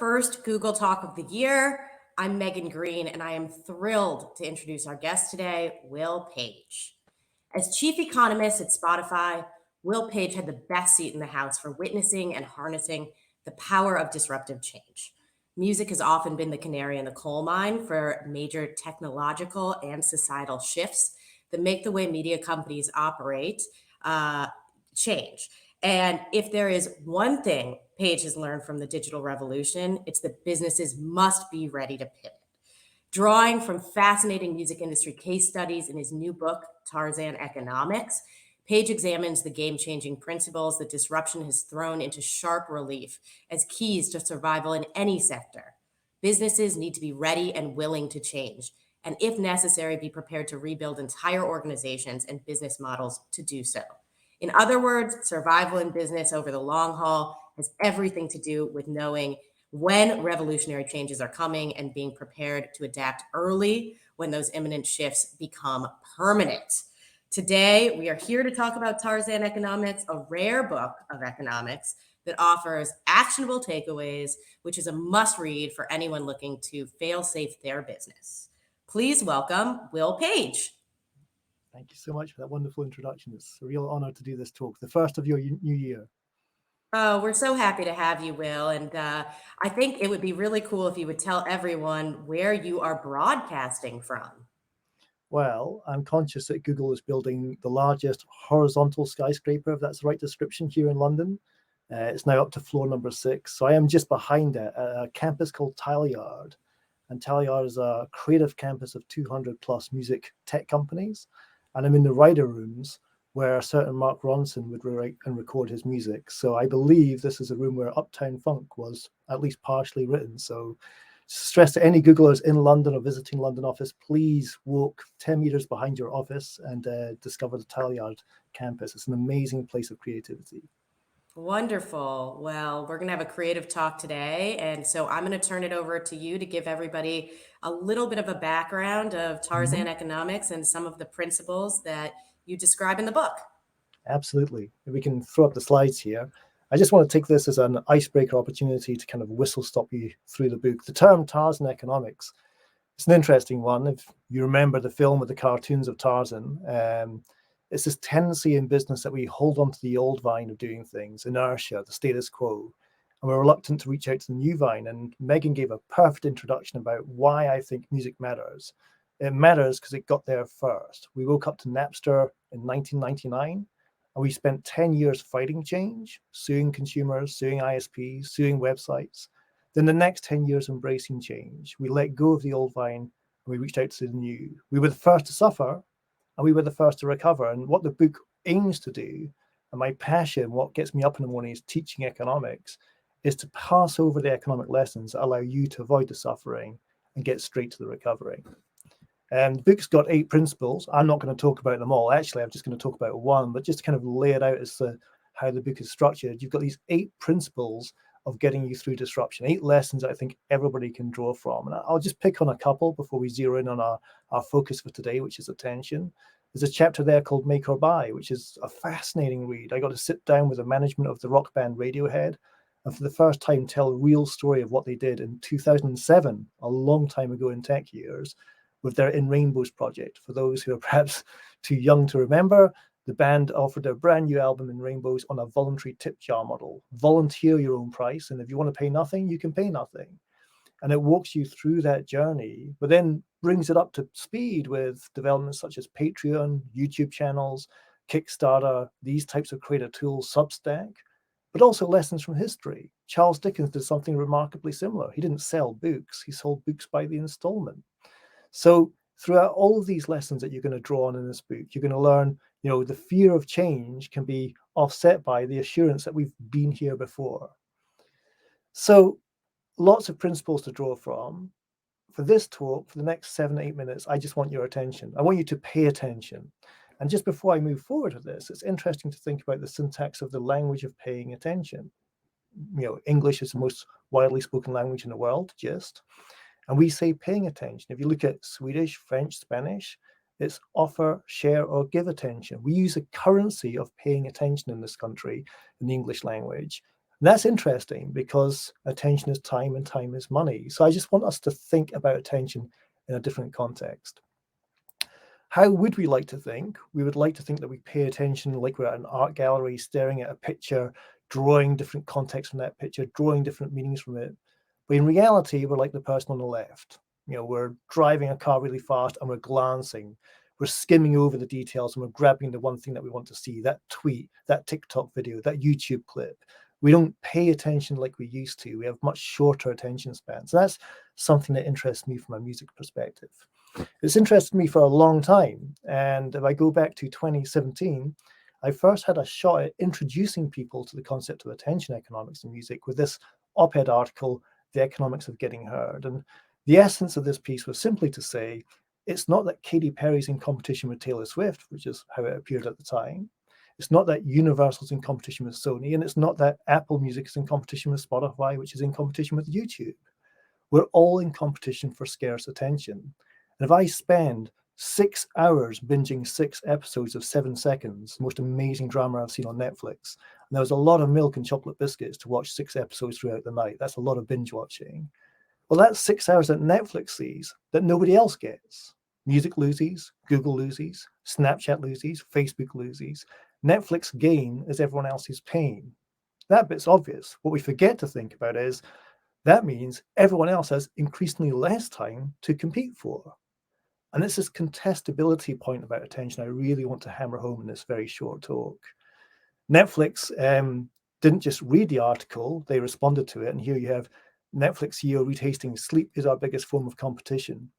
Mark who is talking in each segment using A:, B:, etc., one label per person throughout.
A: first Google Talk of the year. I'm Megan Green, and I am thrilled to introduce our guest today, Will Page. As chief economist at Spotify, Will Page had the best seat in the house for witnessing and harnessing the power of disruptive change. Music has often been the canary in the coal mine for major technological and societal shifts that make the way media companies operate change. And if there is one thing Page has learned from the digital revolution, it's that businesses must be ready to pivot. Drawing from fascinating music industry case studies in his new book, Tarzan Economics, Page examines the game-changing principles that disruption has thrown into sharp relief as keys to survival in any sector. Businesses need to be ready and willing to change, and if necessary, be prepared to rebuild entire organizations and business models to do so. In other words, survival in business over the long haul has everything to do with knowing when revolutionary changes are coming and being prepared to adapt early when those imminent shifts become permanent. Today, we are here to talk about Tarzan Economics, a rare book of economics that offers actionable takeaways, which is a must-read for anyone looking to fail-safe their business. Please welcome Will Page.
B: Thank you so much for that wonderful introduction. It's a real honor to do this talk, the first of your new year.
A: Oh, we're so happy to have you, Will. And I think it would be really cool if you would tell everyone where you are broadcasting from.
B: Well, I'm conscious that Google is building the largest horizontal skyscraper, if that's the right description, here in London. It's now up to floor number 6. So I am just behind it at a campus called Tileyard. And Tileyard is a creative campus of 200 plus music tech companies. And I'm in the writer rooms where a certain Mark Ronson would write and record his music. So I believe this is a room where Uptown Funk was at least partially written. So stress to any Googlers in London or visiting London office, please walk 10 meters behind your office and discover the Tileyard campus. It's an amazing place of creativity.
A: Wonderful. Well, we're going to have a creative talk today. And so I'm going to turn it over to you to give everybody a little bit of a background of Tarzan Economics and some of the principles that you describe in the book.
B: Absolutely. We can throw up the slides here. I just want to take this as an icebreaker opportunity to kind of whistle stop you through the book. The term Tarzan Economics, it's an interesting one. If you remember the film with the cartoons of Tarzan, it's this tendency in business that we hold on to the old vine of doing things, inertia, the status quo, and we're reluctant to reach out to the new vine. And Megan gave a perfect introduction about why I think music matters. It matters because it got there first. We woke up to Napster in 1999, and we spent 10 years fighting change, suing consumers, suing ISPs, suing websites. Then the next 10 years embracing change. We let go of the old vine, and we reached out to the new. We were the first to suffer, and we were the first to recover. And what the book aims to do, and my passion, what gets me up in the morning is teaching economics, is to pass over the economic lessons that allow you to avoid the suffering and get straight to the recovery. And the book's got 8 principles. I'm not going to talk about them all. Actually, I'm just going to talk about one, but just to kind of lay it out as to how the book is structured. You've got these 8 principles of getting you through disruption, 8 lessons that I think everybody can draw from. And I'll just pick on a couple before we zero in on our focus for today, which is attention. There's a chapter there called Make or Buy, which is a fascinating read. I got to sit down with the management of the rock band Radiohead and for the first time tell a real story of what they did in 2007, a long time ago in tech years, with their In Rainbows project. For those who are perhaps too young to remember, the band offered their brand new album In Rainbows on a voluntary tip jar model. Volunteer your own price, and if you want to pay nothing, you can pay nothing. And it walks you through that journey, but then brings it up to speed with developments such as Patreon, YouTube channels, Kickstarter, these types of creator tools, Substack, but also lessons from history. Charles Dickens did something remarkably similar. He didn't sell books, he sold books by the installment. So throughout all of these lessons that you're going to draw on in this book, you're going to learn, the fear of change can be offset by the assurance that we've been here before. So lots of principles to draw from. For this talk, for the next 7 to 8 minutes, I just want your attention. I want you to pay attention. And just before I move forward with this, it's interesting to think about the syntax of the language of paying attention. English is the most widely spoken language in the world, just. And we say paying attention. If you look at Swedish, French, Spanish, it's offer, share, or give attention. We use a currency of paying attention in this country, in the English language. And that's interesting because attention is time and time is money. So I just want us to think about attention in a different context. How would we like to think? We would like to think that we pay attention like we're at an art gallery, staring at a picture, drawing different context from that picture, drawing different meanings from it. But in reality, we're like the person on the left. We're driving a car really fast and we're glancing. We're skimming over the details and we're grabbing the one thing that we want to see, that tweet, that TikTok video, that YouTube clip. We don't pay attention like we used to. We have much shorter attention spans. So that's something that interests me from a music perspective. It's interested me for a long time. And if I go back to 2017, I first had a shot at introducing people to the concept of attention economics in music with this op-ed article, The Economics of Getting Heard. And the essence of this piece was simply to say, it's not that Katy Perry's in competition with Taylor Swift, which is how it appeared at the time. It's not that Universal's in competition with Sony, and it's not that Apple Music is in competition with Spotify, which is in competition with YouTube. We're all in competition for scarce attention. And if I spend 6 hours binging 6 episodes of 7 Seconds, the most amazing drama I've seen on Netflix, and there was a lot of milk and chocolate biscuits to watch 6 episodes throughout the night, that's a lot of binge watching. Well, that's 6 hours that Netflix sees that nobody else gets. Music loses, Google loses, Snapchat loses, Facebook loses. Netflix gain is everyone else's pain. That bit's obvious. What we forget to think about is that means everyone else has increasingly less time to compete for. And it's this contestability point about attention I really want to hammer home in this very short talk. Netflix didn't just read the article, they responded to it. And here you have Netflix CEO Reed Hastings, sleep is our biggest form of competition.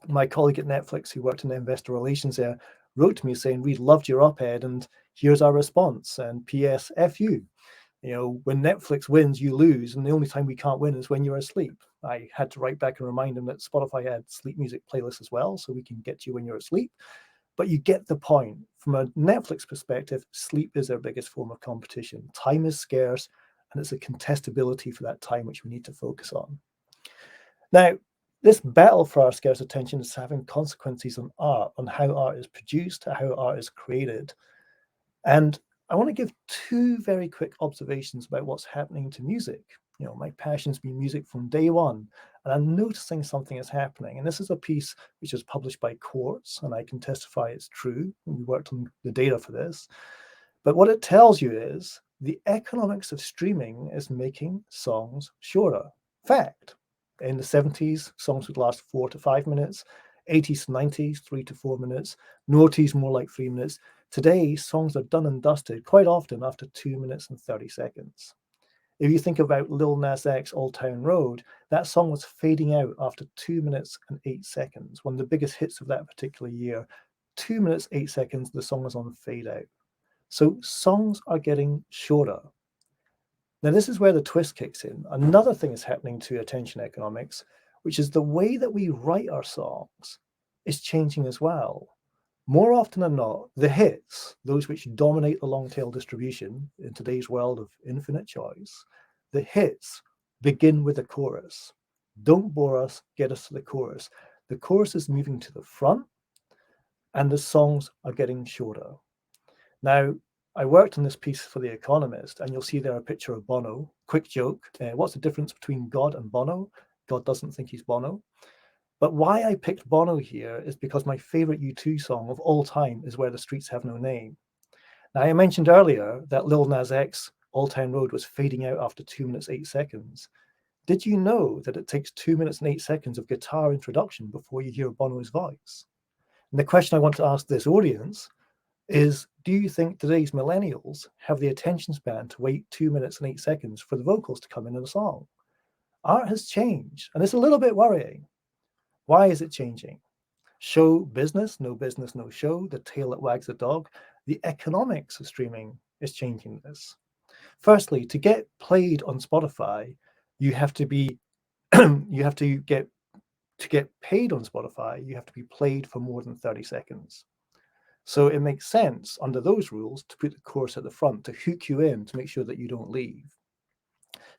B: My colleague at Netflix who worked in investor relations there wrote to me saying, Reed, loved your op-ed and here's our response. And P.S. F you. When Netflix wins, you lose. And the only time we can't win is when you're asleep. I had to write back and remind them that Spotify had sleep music playlists as well, so we can get you when you're asleep. But you get the point. From a Netflix perspective, sleep is their biggest form of competition. Time is scarce, and it's a contestability for that time which we need to focus on. Now, this battle for our scarce attention is having consequences on art, on how art is produced, how art is created. And I want to give 2 very quick observations about what's happening to music. My passion's been music from day one, and I'm noticing something is happening. And this is a piece which was published by Quartz, and I can testify it's true. We worked on the data for this. But what it tells you is the economics of streaming is making songs shorter. Fact. In the 70s, songs would last 4 to 5 minutes. 80s to 90s, 3 to 4 minutes. Noughties, more like 3 minutes. Today, songs are done and dusted quite often after 2 minutes and 30 seconds. If you think about Lil Nas X, Old Town Road, that song was fading out after 2 minutes and 8 seconds. One of the biggest hits of that particular year. 2 minutes, 8 seconds, the song was on fade out. So songs are getting shorter. Now, this is where the twist kicks in. Another thing is happening to attention economics, which is the way that we write our songs is changing as well. More often than not, the hits, those which dominate the long tail distribution in today's world of infinite choice, the hits begin with a chorus. Don't bore us, get us to the chorus. The chorus is moving to the front and the songs are getting shorter. Now, I worked on this piece for The Economist, and you'll see there a picture of Bono. Quick joke, what's the difference between God and Bono? God doesn't think he's Bono. But why I picked Bono here is because my favorite U2 song of all time is Where the Streets Have No Name. Now, I mentioned earlier that Lil Nas X, Old Town Road, was fading out after 2 minutes, 8 seconds. Did you know that it takes 2 minutes and 8 seconds of guitar introduction before you hear Bono's voice? And the question I want to ask this audience is, do you think today's millennials have the attention span to wait 2 minutes and 8 seconds for the vocals to come in a song? Art has changed, and it's a little bit worrying. Why is it changing? Show business, no show, the tail that wags the dog. The economics of streaming is changing this. Firstly, to get played on Spotify, you have to be, to get paid on Spotify, you have to be played for more than 30 seconds. So it makes sense under those rules to put the chorus at the front to hook you in to make sure that you don't leave.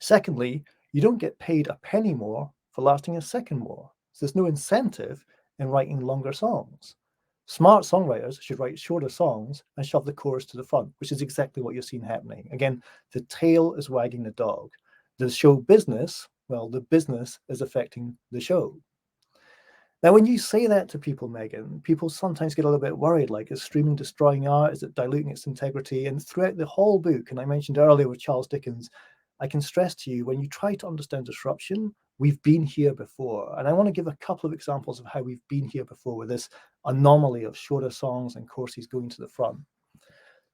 B: Secondly, you don't get paid a penny more for lasting a second more. So there's no incentive in writing longer songs. Smart songwriters should write shorter songs and shove the chorus to the front, which is exactly what you're seeing happening. Again, the tail is wagging the dog. The show business, well, the business is affecting the show. Now, when you say that to people, Megan, people sometimes get a little bit worried, like, is streaming destroying art? Is it diluting its integrity? And throughout the whole book, and I mentioned earlier with Charles Dickens, I can stress to you, when you try to understand disruption, we've been here before. And I want to give a couple of examples of how we've been here before with this anomaly of shorter songs and courses going to the front.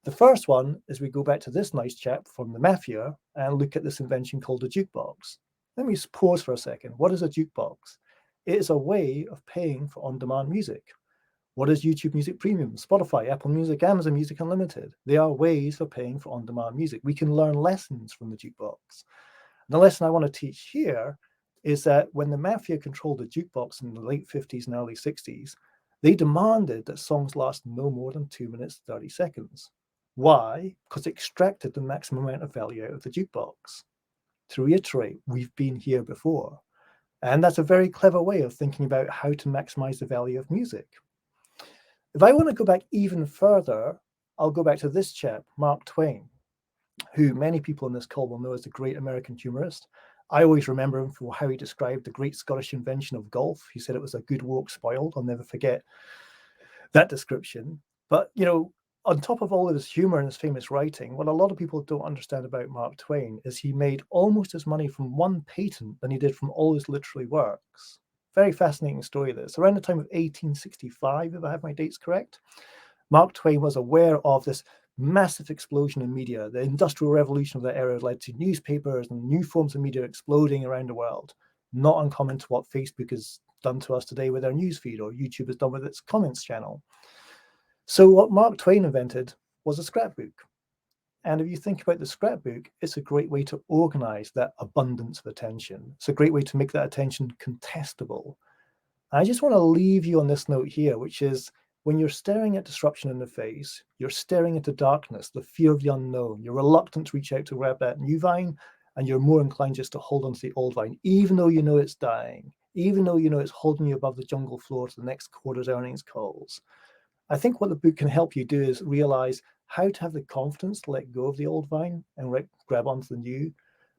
B: The first one is we go back to this nice chap from the Mafia and look at this invention called a jukebox. Let me just pause for a second. What is a jukebox? It is a way of paying for on-demand music. What is YouTube Music Premium, Spotify, Apple Music, Amazon Music Unlimited? They are ways of paying for on-demand music. We can learn lessons from the jukebox. The lesson I want to teach here is that when the Mafia controlled the jukebox in the late 50s and early 60s, they demanded that songs last no more than 2 minutes, 30 seconds. Why? Because it extracted the maximum amount of value out of the jukebox. To reiterate, we've been here before. And that's a very clever way of thinking about how to maximize the value of music. If I want to go back even further, I'll go back to this chap, Mark Twain, who many people on this call will know as the great American humorist. I always remember him for how he described the great Scottish invention of golf. He said it was a good walk spoiled. I'll never forget that description. But, on top of all of his humor and his famous writing, what a lot of people don't understand about Mark Twain is he made almost as money from one patent than he did from all his literary works. Very fascinating story, this. Around the time of 1865, if I have my dates correct, Mark Twain was aware of this massive explosion in media. The Industrial Revolution of that era led to newspapers and new forms of media exploding around the world. Not uncommon to what Facebook has done to us today with their newsfeed, or YouTube has done with its comments channel. So what Mark Twain invented was a scrapbook. And if you think about the scrapbook, it's a great way to organize that abundance of attention. It's a great way to make that attention contestable. I just want to leave you on this note here, which is, when you're staring at disruption in the face, you're staring into darkness, the fear of the unknown. You're reluctant to reach out to grab that new vine, and you're more inclined just to hold onto the old vine, even though you know it's dying, even though you know it's holding you above the jungle floor to the next quarter's earnings calls. I think what the book can help you do is realize how to have the confidence to let go of the old vine and grab onto the new,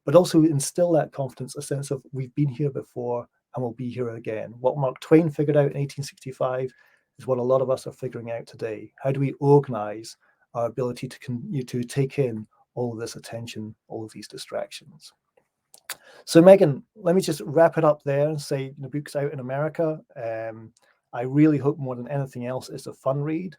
B: but also instill that confidence, a sense of, we've been here before and we'll be here again. What Mark Twain figured out in 1865 is what a lot of us are figuring out today. How do we organize our ability to take in all of this attention, all of these distractions? So, Megan, let me just wrap it up there and say the book's out in America. I really hope more than anything else it's a fun read.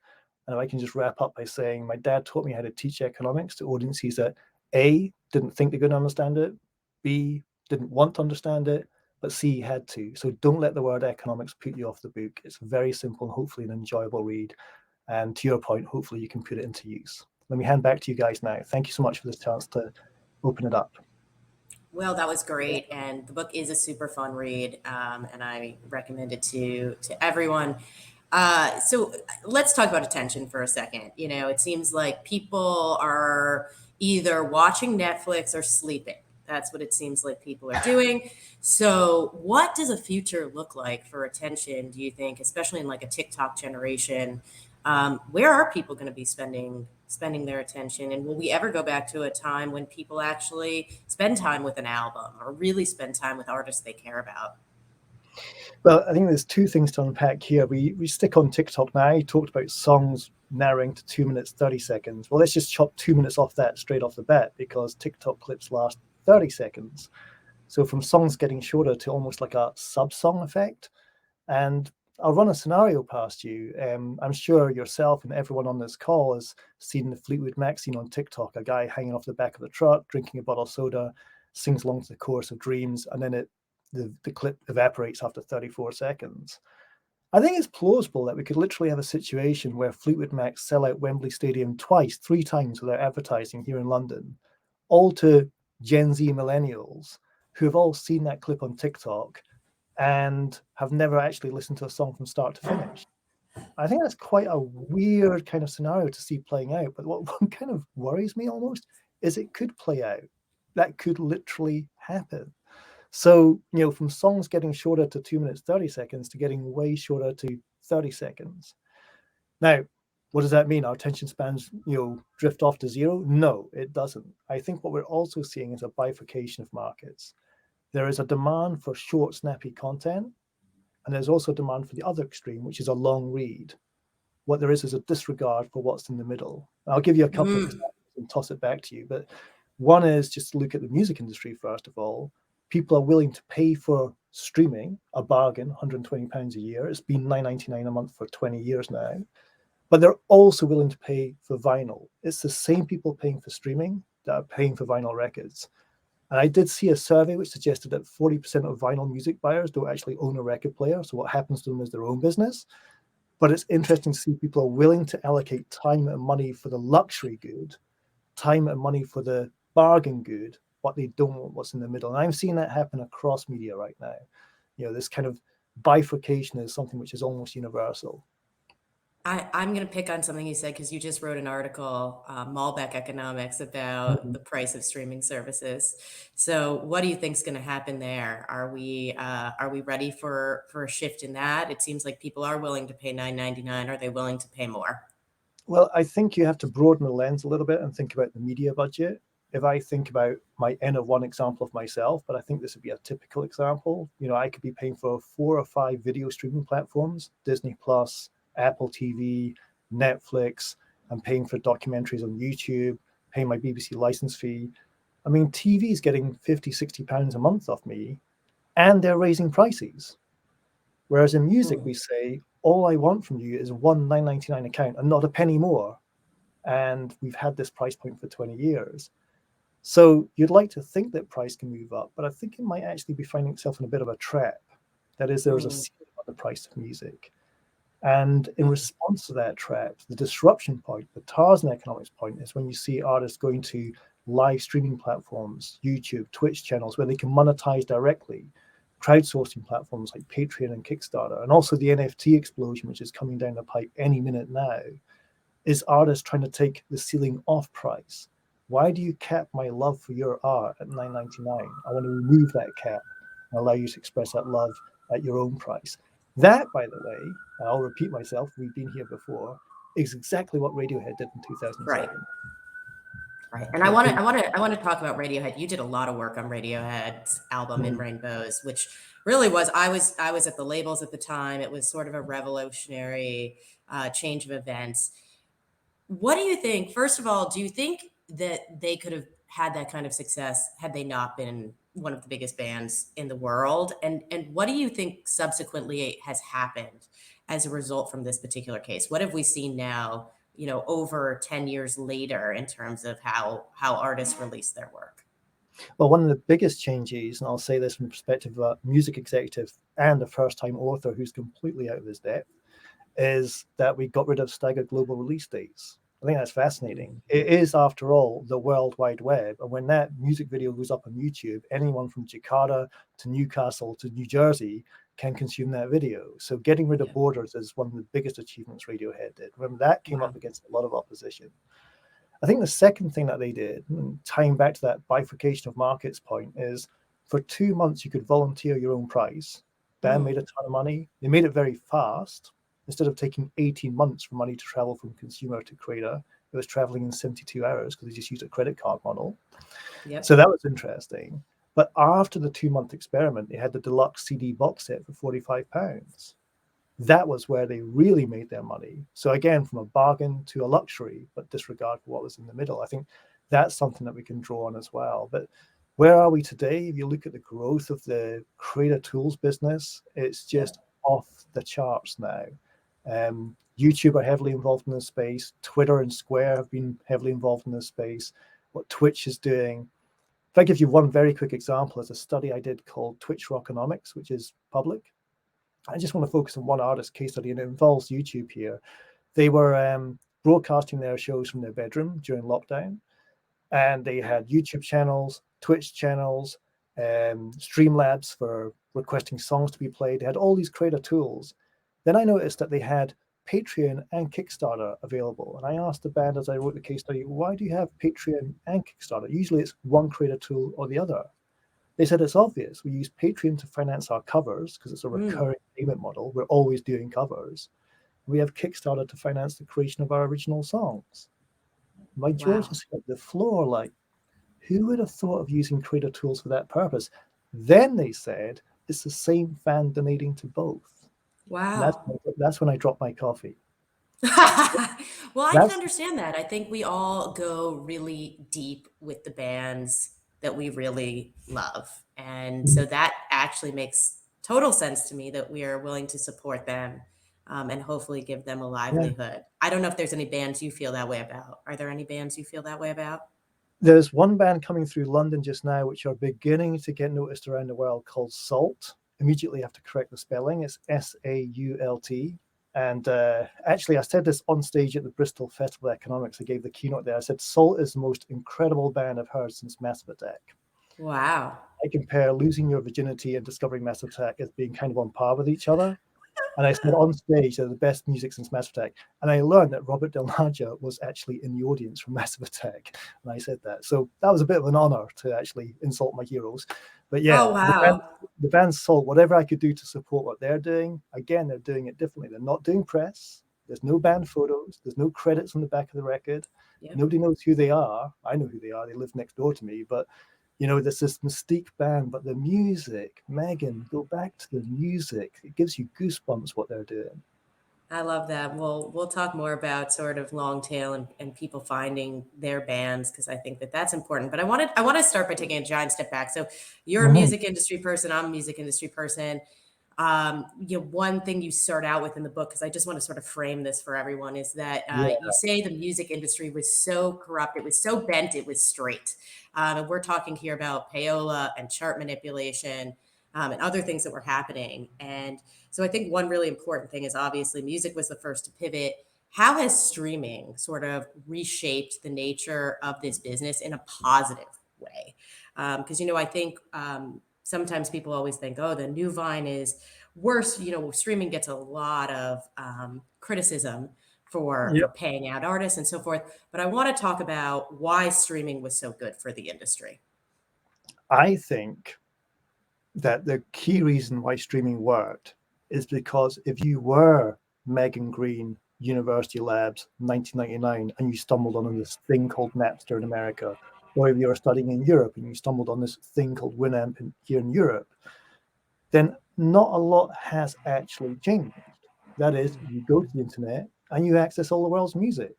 B: And if I can just wrap up by saying, my dad taught me how to teach economics to audiences that A, didn't think they're going to understand it, B, didn't want to understand it, but C, had to. So don't let the word economics put you off the book. It's very simple and hopefully an enjoyable read. And to your point, hopefully you can put it into use. Let me hand back to you guys now. Thank you so much for this chance to open it up.
A: Well, that was great, and the book is a super fun read, and I recommend it to everyone. So let's talk about attention for a second. It seems like people are either watching Netflix or sleeping. That's what it seems like people are doing. So, what does a future look like for attention, do you think, especially in like a TikTok generation? Where are people going to be spending their attention, and will we ever go back to a time when people actually spend time with an album or really spend time with artists they care about?
B: Well, I think there's two things to unpack here. We stick on TikTok now. You talked about songs narrowing to 2 minutes, 30 seconds. Well, let's just chop 2 minutes off that straight off the bat, because TikTok clips last 30 seconds. So from songs getting shorter to almost like a sub-song effect. And I'll run a scenario past you. I'm sure yourself and everyone on this call has seen the Fleetwood Mac scene on TikTok, a guy hanging off the back of the truck, drinking a bottle of soda, sings along to the chorus of Dreams, and then the clip evaporates after 34 seconds. I think it's plausible that we could literally have a situation where Fleetwood Mac sell out Wembley Stadium twice, 3 times without advertising here in London, all to Gen Z millennials who have all seen that clip on TikTok and have never actually listened to a song from start to finish. I think that's quite a weird kind of scenario to see playing out. But what kind of worries me almost is it could play out. That could literally happen. So, from songs getting shorter to 2 minutes, 30 seconds to getting way shorter to 30 seconds. Now, what does that mean? Our attention spans, drift off to zero? No, it doesn't. I think what we're also seeing is a bifurcation of markets. There is a demand for short, snappy content, and there's also a demand for the other extreme, which is a long read. What there is a disregard for what's in the middle. I'll give you a couple of examples and toss it back to you. But one is just to look at the music industry, first of all. People are willing to pay for streaming, a bargain, £120 a year. It's been $9.99 a month for 20 years now. But they're also willing to pay for vinyl. It's the same people paying for streaming that are paying for vinyl records. And I did see a survey which suggested that 40% of vinyl music buyers don't actually own a record player. So what happens to them is their own business. But it's interesting to see people are willing to allocate time and money for the luxury good, time and money for the bargain good, but they don't want what's in the middle. And I'm seeing that happen across media right now. This kind of bifurcation is something which is almost universal.
A: I'm going to pick on something you said because you just wrote an article, Malbec Economics, about the price of streaming services. So, what do you think is going to happen there? Are we ready for a shift in that? It seems like people are willing to pay $9.99. Are they willing to pay more?
B: Well, I think you have to broaden the lens a little bit and think about the media budget. If I think about my N of one example of myself, but I think this would be a typical example. I could be paying for 4 or 5 video streaming platforms, Disney Plus, Apple TV, Netflix. I'm paying for documentaries on YouTube, paying my BBC license fee. I mean, TV is getting £50, £60 a month off me, and they're raising prices. Whereas in music, we say, all I want from you is one $9.99 account and not a penny more. And we've had this price point for 20 years. So you'd like to think that price can move up, but I think it might actually be finding itself in a bit of a trap. That is, there's a ceiling on the price of music. And in response to that trap, the disruption point, the Tarzan Economics point, is when you see artists going to live streaming platforms, YouTube, Twitch channels, where they can monetize directly, crowdsourcing platforms like Patreon and Kickstarter, and also the NFT explosion, which is coming down the pipe any minute now, is artists trying to take the ceiling off price. Why do you cap my love for your art at $9.99? I want to remove that cap and allow you to express that love at your own price. That, by the way, I'll repeat myself, we've been here before, is exactly what Radiohead did in 2007.
A: Right. And I want to talk about Radiohead. You did a lot of work on Radiohead's album In Rainbows, which really was, I was at the labels at the time. It was sort of a revolutionary change of events. What do you think? First of all, do you think that they could have had that kind of success had they not been one of the biggest bands in the world? And what do you think subsequently has happened as a result from this particular case? What have we seen now, over 10 years later in terms of how artists release their work?
B: Well, one of the biggest changes, and I'll say this from the perspective of a music executive and a first-time author who's completely out of his depth, is that we got rid of staggered global release dates. I think that's fascinating. It is, after all, the World Wide Web. And when that music video goes up on YouTube, anyone from Jakarta to Newcastle to New Jersey can consume that video. So getting rid of borders is one of the biggest achievements Radiohead did. Remember, that came up against a lot of opposition. I think the second thing that they did, and tying back to that bifurcation of markets point, is for 2 months you could volunteer your own price. Band made a ton of money. They made it very fast. Instead of taking 18 months for money to travel from consumer to creator, it was traveling in 72 hours because they just used a credit card model. Yep. So that was interesting. But after the 2-month experiment, they had the deluxe CD box set for £45. That was where they really made their money. So again, from a bargain to a luxury, but disregard for what was in the middle. I think that's something that we can draw on as well. But where are we today? If you look at the growth of the creator tools business, it's just off the charts now. YouTube are heavily involved in this space. Twitter and Square have been heavily involved in this space. What Twitch is doing. If I give you one very quick example, there's a study I did called Twitch Economics, which is public. I just want to focus on one artist case study, and it involves YouTube here. They were broadcasting their shows from their bedroom during lockdown, and they had YouTube channels, Twitch channels, Streamlabs for requesting songs to be played. They had all these creator tools. Then I noticed that they had Patreon and Kickstarter available. And I asked the band as I wrote the case study, why do you have Patreon and Kickstarter? Usually it's one creator tool or the other. They said it's obvious. We use Patreon to finance our covers because it's a recurring payment model. We're always doing covers. We have Kickstarter to finance the creation of our original songs. My jaw
A: Wow.
B: just hit the floor like, who would have thought of using creator tools for that purpose? Then they said it's the same fan donating to both. And
A: Wow.
B: that's when I dropped my coffee.
A: Well, I can
B: That's
A: understand that. I think we all go really deep with the bands that we really love. And so that actually makes total sense to me that we are willing to support them and hopefully give them a
B: yeah.
A: livelihood. I don't know if there's any bands you feel that way about. Are there any bands you feel that way about?
B: There's one band coming through London just now, which are beginning to get noticed around the world, called Salt. Immediately have to correct the spelling. It's SAULT. And actually, I said this on stage at the Bristol Festival of Economics. I gave the keynote there. I said, Salt is the most incredible band I've heard since Massive Attack.
A: Wow.
B: I compare Losing Your Virginity and Discovering Massive Attack as being kind of on par with each other. And I said on stage, they're the best music since Massive Attack. And I learned that Robert Del Naja was actually in the audience from Massive Attack. And I said that. So that was a bit of an honor to actually insult my heroes. But
A: Oh,
B: yeah,
A: wow.
B: the band Salt, whatever I could do to support what they're doing, again, they're doing it differently. They're not doing press. There's no band photos. There's no credits on the back of the record.
A: Yep.
B: Nobody knows who they are. I know who they are. They live next door to me. But there's this mystique band, but the music, Megan, go back to the music. It gives you goosebumps what they're doing.
A: I love that. We'll talk more about sort of long tail and people finding their bands because I think that that's important. But I want to start by taking a giant step back. So you're a
B: Mhm.
A: music industry person. I'm a music industry person. One thing you start out with in the book, because I just want to sort of frame this for everyone, is that
B: Yeah,
A: you say the music industry was so corrupt, it was so bent, it was straight. And we're talking here about payola and chart manipulation and other things that were happening. And so I think one really important thing is obviously music was the first to pivot. How has streaming sort of reshaped the nature of this business in a positive way? Because, I think sometimes people always think, oh, the new Vine is worse. Streaming gets a lot of criticism for
B: Yep.
A: paying out artists and so forth. But I want to talk about why streaming was so good for the industry.
B: I think that the key reason why streaming worked is because if you were Megan Green, University Labs, 1999, and you stumbled on this thing called Napster in America, or if you were studying in Europe and you stumbled on this thing called Winamp here in Europe, then not a lot has actually changed. That is, you go to the internet and you access all the world's music.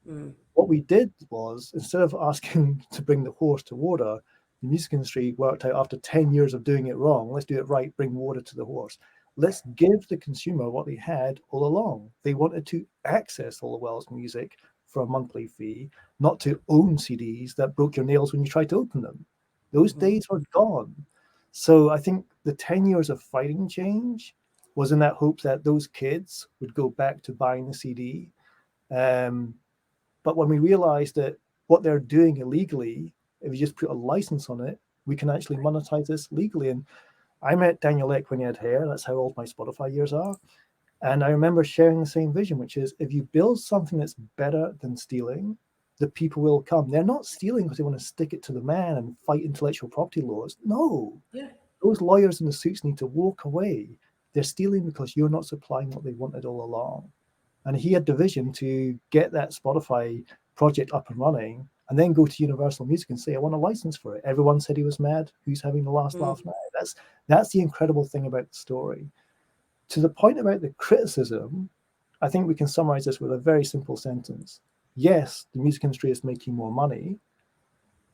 A: Mm,
B: What we did was, instead of asking to bring the horse to water, the music industry worked out after 10 years of doing it wrong, let's do it right, bring water to the horse. Let's give the consumer what they had all along. They wanted to access all the world's music for a monthly fee, not to own CDs that broke your nails when you tried to open them. Those
A: mhm.
B: days are gone. So I think the 10 years of fighting change was in that hope that those kids would go back to buying the CD. Um, but when we realized that what they're doing illegally, if you just put a license on it, we can actually monetize this legally. And I met Daniel Ek when he had hair. That's how old my Spotify years are. And I remember sharing the same vision, which is if you build something that's better than stealing, the people will come. They're not stealing because they want to stick it to the man and fight intellectual property laws. No,
A: Yeah.
B: those lawyers in the suits need to walk away. They're stealing because you're not supplying what they wanted all along. And he had the vision to get that Spotify project up and running and then go to Universal Music and say, I want a license for it. Everyone said he was mad. Who's having the last laugh now? That's the incredible thing about the story. To the point about the criticism, I think we can summarize this with a very simple sentence. Yes, the music industry is making more money,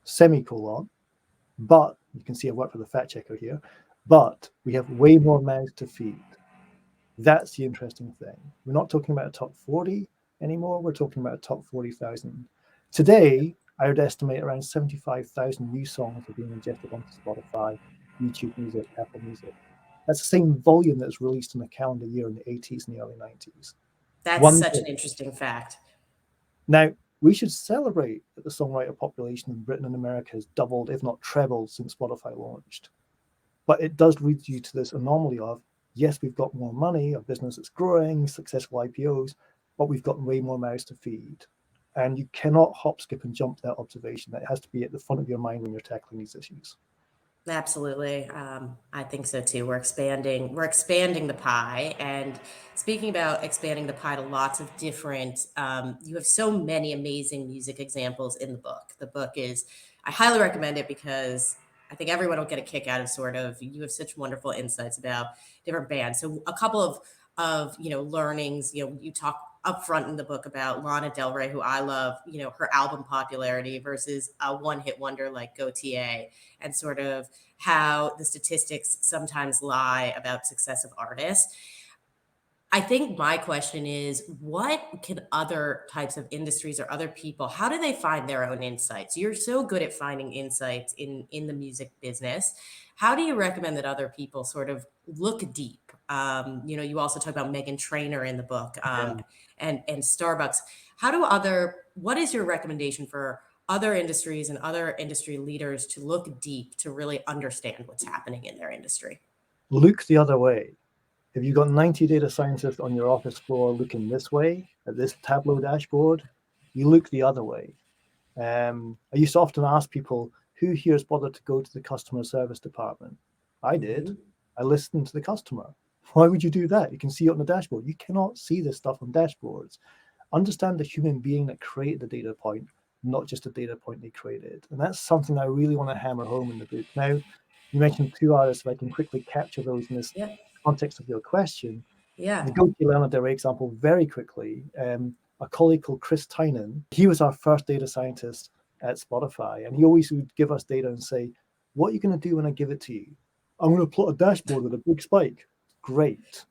B: semicolon, but you can see I work for the fact checker here, but we have way more mouths to feed. That's the interesting thing. We're not talking about a top 40 anymore. We're talking about a top 40,000. Today, I would estimate around 75,000 new songs are being ingested onto Spotify, YouTube Music, Apple Music. That's the same volume that was released in a calendar year in the 80s and the early 90s.
A: That's
B: One
A: such
B: day.
A: an interesting fact.
B: Now, we should celebrate that the songwriter population in Britain and America has doubled, if not trebled, since Spotify launched. But it does lead you to this anomaly of, yes, we've got more money, a business that's growing, successful IPOs, but we've got way more mouths to feed. And you cannot hop, skip, and jump that observation. That has to be at the front of your mind when you're tackling these issues.
A: Absolutely. I think so too. We're expanding the pie. And speaking about expanding the pie to lots of different, you have so many amazing music examples in the book. The book is, I highly recommend it because I think everyone will get a kick out of sort of, you have such wonderful insights about different bands. So a couple of learnings, you talk up front in the book about Lana Del Rey, who I love, her album popularity versus a one hit wonder like Gautier, and sort of how the statistics sometimes lie about success of artists. I think my question is, what can other types of industries or other people, how do they find their own insights? You're so good at finding insights in the music business. How do you recommend that other people sort of look deep? You also talk about Megan Trainor in the book,
B: Yeah.
A: and Starbucks. What is your recommendation for other industries and other industry leaders to look deep to really understand what's happening in their industry?
B: Look the other way. If you've got 90 data scientists on your office floor looking this way at this Tableau dashboard, you look the other way. I used to often ask people, who here has bothered to go to the customer service department? I did.
A: Mhm.
B: I listened to the customer. Why would you do that? You can see it on the dashboard. You cannot see this stuff on dashboards. Understand the human being that created the data point, not just a data point they created. And that's something I really want to hammer home in the book. Now, you mentioned two artists, if I can quickly capture those in this
A: Yeah.
B: context of your question.
A: Yeah.
B: The Goki Lana Del Rey example, very quickly, a colleague called Chris Tynan, he was our first data scientist at Spotify, and he always would give us data and say, what are you going to do when I give it to you? I'm going to plot a dashboard with a big spike. Great.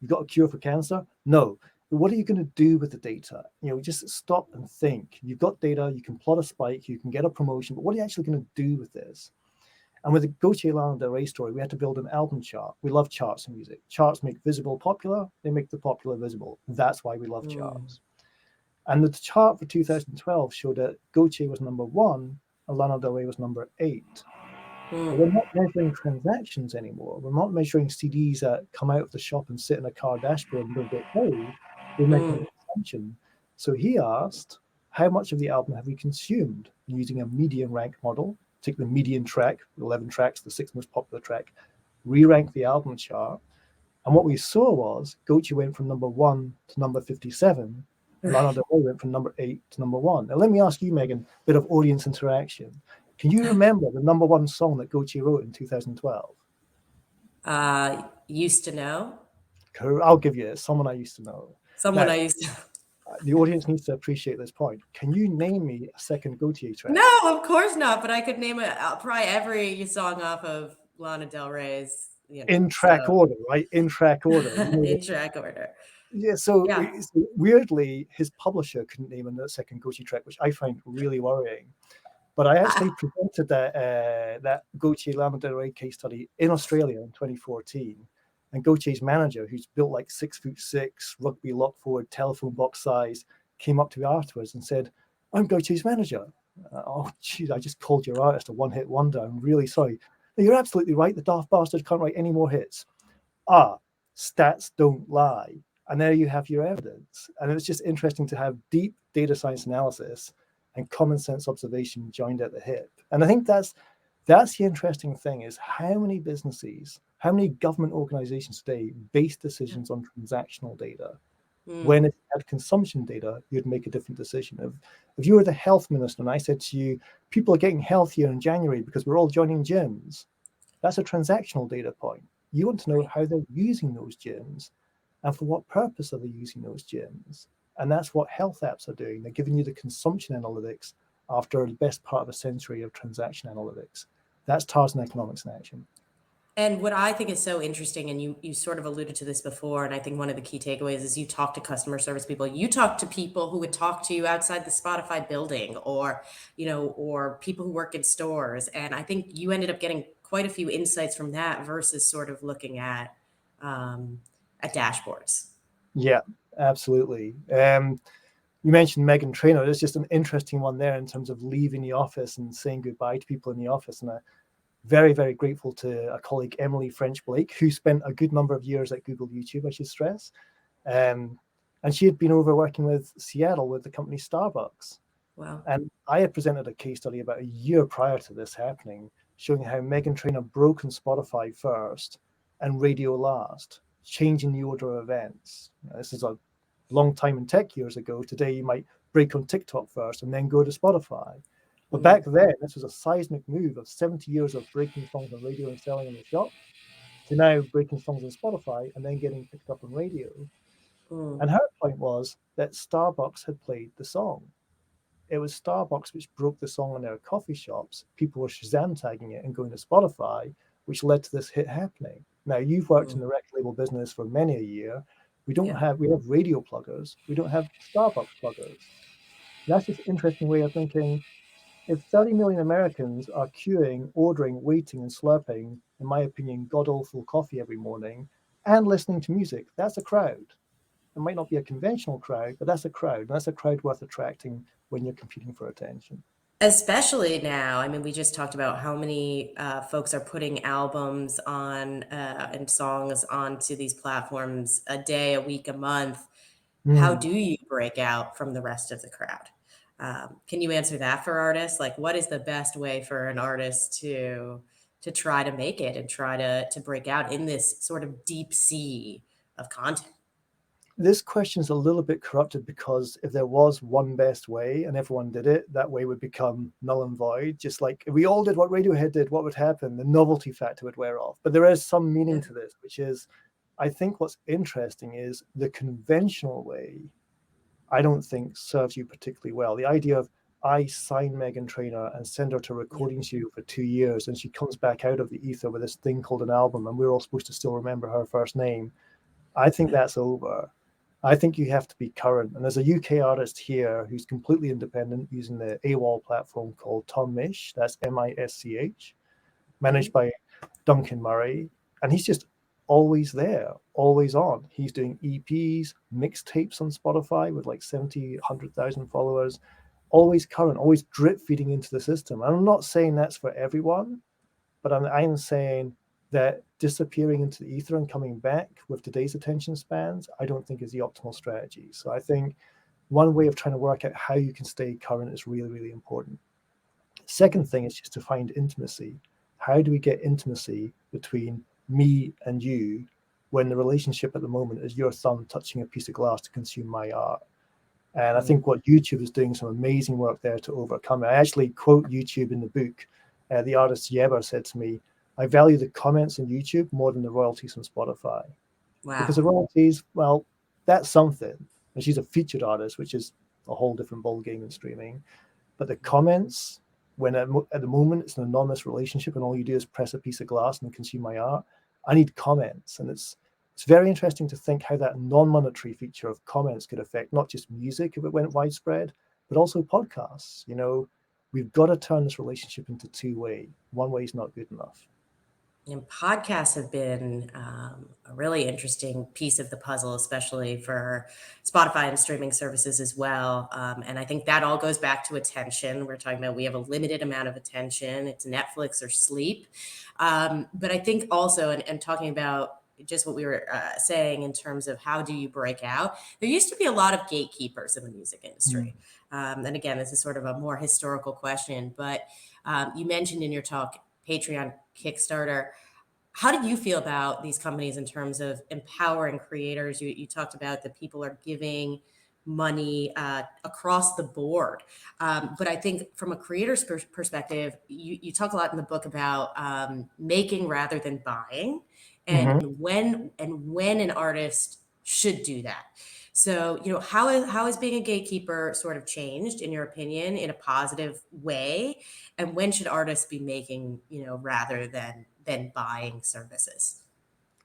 B: You've got a cure for cancer? No. But what are you going to do with the data? Just stop and think. You've got data, you can plot a spike, you can get a promotion, but what are you actually going to do with this? And with the Gautier Lana Del Rey story, we had to build an album chart. We love charts in music. Charts make visible popular, they make the popular visible. That's why we love
A: Mm.
B: charts. And the chart for 2012 showed that Gautier was number one and Lana Del Rey was number 8. But we're
A: Mm.
B: not measuring transactions anymore. We're not measuring CDs that come out of the shop and sit in a car dashboard and don't get played. We're measuring
A: Mm.
B: consumption. So he asked, how much of the album have we consumed using a median rank model? Take the median track, 11 tracks, the 6th most popular track, re-rank the album chart. And what we saw was Gochi went from number 1 to number 57, and Lana
A: Right.
B: Del Rey went from number 8 to number 1. Now, let me ask you, Megan, a bit of audience interaction. Can you remember the number 1 song that Gochi wrote in 2012?
A: Used to know
B: I'll give you it. Someone I used to know.
A: someone
B: Now,
A: I used to.
B: the audience needs to appreciate this point. Can you name me a second Gautier track?
A: No, of course not. But I could name probably every song off of Lana Del Rey's.
B: In track
A: So
B: order, right? In track order.
A: in track order.
B: Yeah, so,
A: Yeah.
B: so weirdly, his publisher couldn't name a second Gautier track, which I find really worrying. But I
A: I,
B: actually presented that Gautier Lana Del Rey case study in Australia in 2014. And Gautier's manager, who's built like 6'6", rugby lock forward, telephone box size, came up to me afterwards and said, I'm Gautier's manager. Oh, geez, I just called your artist a one-hit wonder. I'm really sorry. No, you're absolutely right. The daft bastard can't write any more hits. Stats don't lie. And there you have your evidence. And it's just interesting to have deep data science analysis and common sense observation joined at the hip. And I think that's the interesting thing, is how many businesses, how many government organizations today base decisions on transactional data, when
A: mm,
B: if you had consumption data, you'd make a different decision. If you were the health minister and I said to you, people are getting healthier in January because we're all joining gyms, that's a transactional data point. You want to know
A: right.
B: how they're using those gyms and for what purpose are they using those gyms. And that's what health apps are doing. They're giving you the consumption analytics after the best part of a century of transaction analytics. That's Tarzan Economics in action.
A: And what I think is so interesting, and you sort of alluded to this before, and I think one of the key takeaways is you talk to customer service people. You talk to people who would talk to you outside the Spotify building, or people who work in stores. And I think you ended up getting quite a few insights from that versus sort of looking um, at dashboards.
B: Yeah, absolutely. You mentioned Megan Trainor. There's just an interesting one there in terms of leaving the office and saying goodbye to people in the office. And very, very grateful to a colleague, Emily French Blake, who spent a good number of years at Google YouTube, I should stress. Um, and she had been over working with Seattle with the company Starbucks.
A: Wow.
B: And I had presented a case study about a year prior to this happening, showing how Meghan Trainor broke on Spotify first and radio last, changing the order of events. This is a long time in tech years ago. Today, you might break on TikTok first and then go to Spotify. But back then, this was a seismic move of 70 years of breaking songs on radio and selling in the shop to now breaking songs on Spotify and then getting picked up on radio. And her point was that Starbucks had played the song. It was Starbucks which broke the song in their coffee shops. People were Shazam tagging it and going to Spotify, which led to this hit happening. Now, you've worked in the record label business for many a year. We have radio pluggers. We don't have Starbucks pluggers. That's just an interesting way of thinking. If 30 million Americans are queuing, ordering, waiting, and slurping, in my opinion, god-awful coffee every morning and listening to music, that's a crowd. It might not be a conventional crowd, but that's a crowd. And that's a crowd worth attracting when you're competing for attention.
A: Especially now. I mean, we just talked about how many folks are putting albums on and songs onto these platforms a day, a week, a month. How do you break out from the rest of the crowd? Can you answer that for artists? Like, what is the best way for an artist to try to make it and try to break out in this sort of deep sea of content?
B: This question is a little bit corrupted because if there was one best way and everyone did it, that way would become null and void. Just like if we all did what Radiohead did, what would happen? The novelty factor would wear off. But there is some meaning to this, which is, I think what's interesting is the conventional way, I don't think serves you particularly well. The idea of I sign Meghan Trainor and send her to a recording studio for 2 years and she comes back out of the ether with this thing called an album and we're all supposed to still remember her first name. I think that's over. I think you have to be current. And there's a UK artist here who's completely independent using the AWOL platform called Tom Misch. That's Misch, managed by Duncan Murray. And he's just always there, always on. He's doing EPs, mixtapes on Spotify with like 70, 100,000 followers, always current, always drip feeding into the system. And I'm not saying that's for everyone, but I'm saying that disappearing into the ether and coming back with today's attention spans, I don't think is the optimal strategy. So I think one way of trying to work out how you can stay current is really, really important. Second thing is just to find intimacy. How do we get intimacy between me and you when the relationship at the moment is your thumb touching a piece of glass to consume my art? And I think what YouTube is doing some amazing work there to overcome it. I actually quote YouTube in the book. The artist Yeber said to me, I value the comments on YouTube more than the royalties on Spotify.
A: Wow.
B: Because the royalties, well, that's something. And she's a featured artist, which is a whole different ballgame in streaming. But the comments, when at the moment it's an anonymous relationship and all you do is press a piece of glass and consume my art, I need comments. And it's very interesting to think how that non-monetary feature of comments could affect not just music if it went widespread, but also podcasts. You know, we've got to turn this relationship into two-way. One way is not good enough.
A: And podcasts have been a really interesting piece of the puzzle, especially for Spotify and streaming services as well. And I think that all goes back to attention. We're talking about we have a limited amount of attention. It's Netflix or sleep. But I think also, and talking about just what we were saying in terms of how do you break out, there used to be a lot of gatekeepers in the music industry. And again, this is sort of a more historical question, but you mentioned in your talk, Patreon, Kickstarter. How do you feel about these companies in terms of empowering creators? You talked about that people are giving money across the board. But I think from a creator's perspective, you talk a lot in the book about making rather than buying, and when an artist should do that. So, you know, how is being a gatekeeper sort of changed, in your opinion, in a positive way? And when should artists be making, you know, rather than buying services?